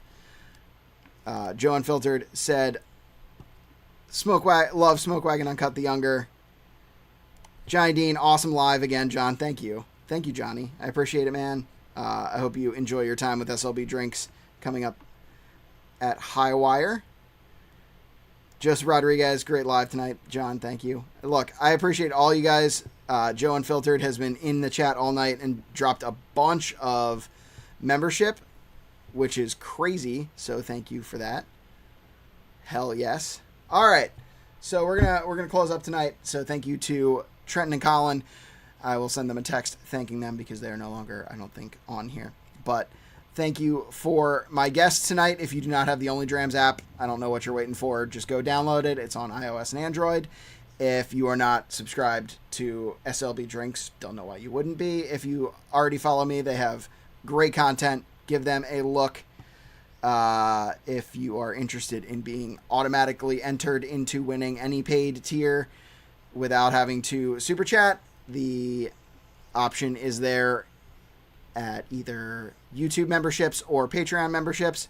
Joe Unfiltered said, love Smoke Wagon Uncut the Younger. Johnny Dean, awesome live again, John. Thank you, Johnny. I appreciate it, man. I hope you enjoy your time with SLB Drinks coming up at High Wire. Joseph Rodriguez, great live tonight. John, thank you. Look, I appreciate all you guys. Joe Unfiltered has been in the chat all night and dropped a bunch of membership, which is crazy. So thank you for that. Hell yes. All right. So we're gonna close up tonight. So thank you to Trenton and Collin. I will send them a text thanking them because they are no longer, I don't think, on here. But thank you for my guests tonight. If you do not have the OnlyDrams app, I don't know what you're waiting for. Just go download it. It's on iOS and Android. If you are not subscribed to SLB Drinks, don't know why you wouldn't be. If you already follow me, they have great content. Give them a look. If you are interested in being automatically entered into winning any paid tier without having to super chat, the option is there at either YouTube memberships or Patreon memberships.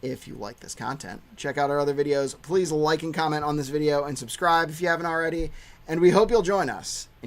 If you like this content, check out our other videos. Please like and comment on this video and subscribe if you haven't already. And we hope you'll join us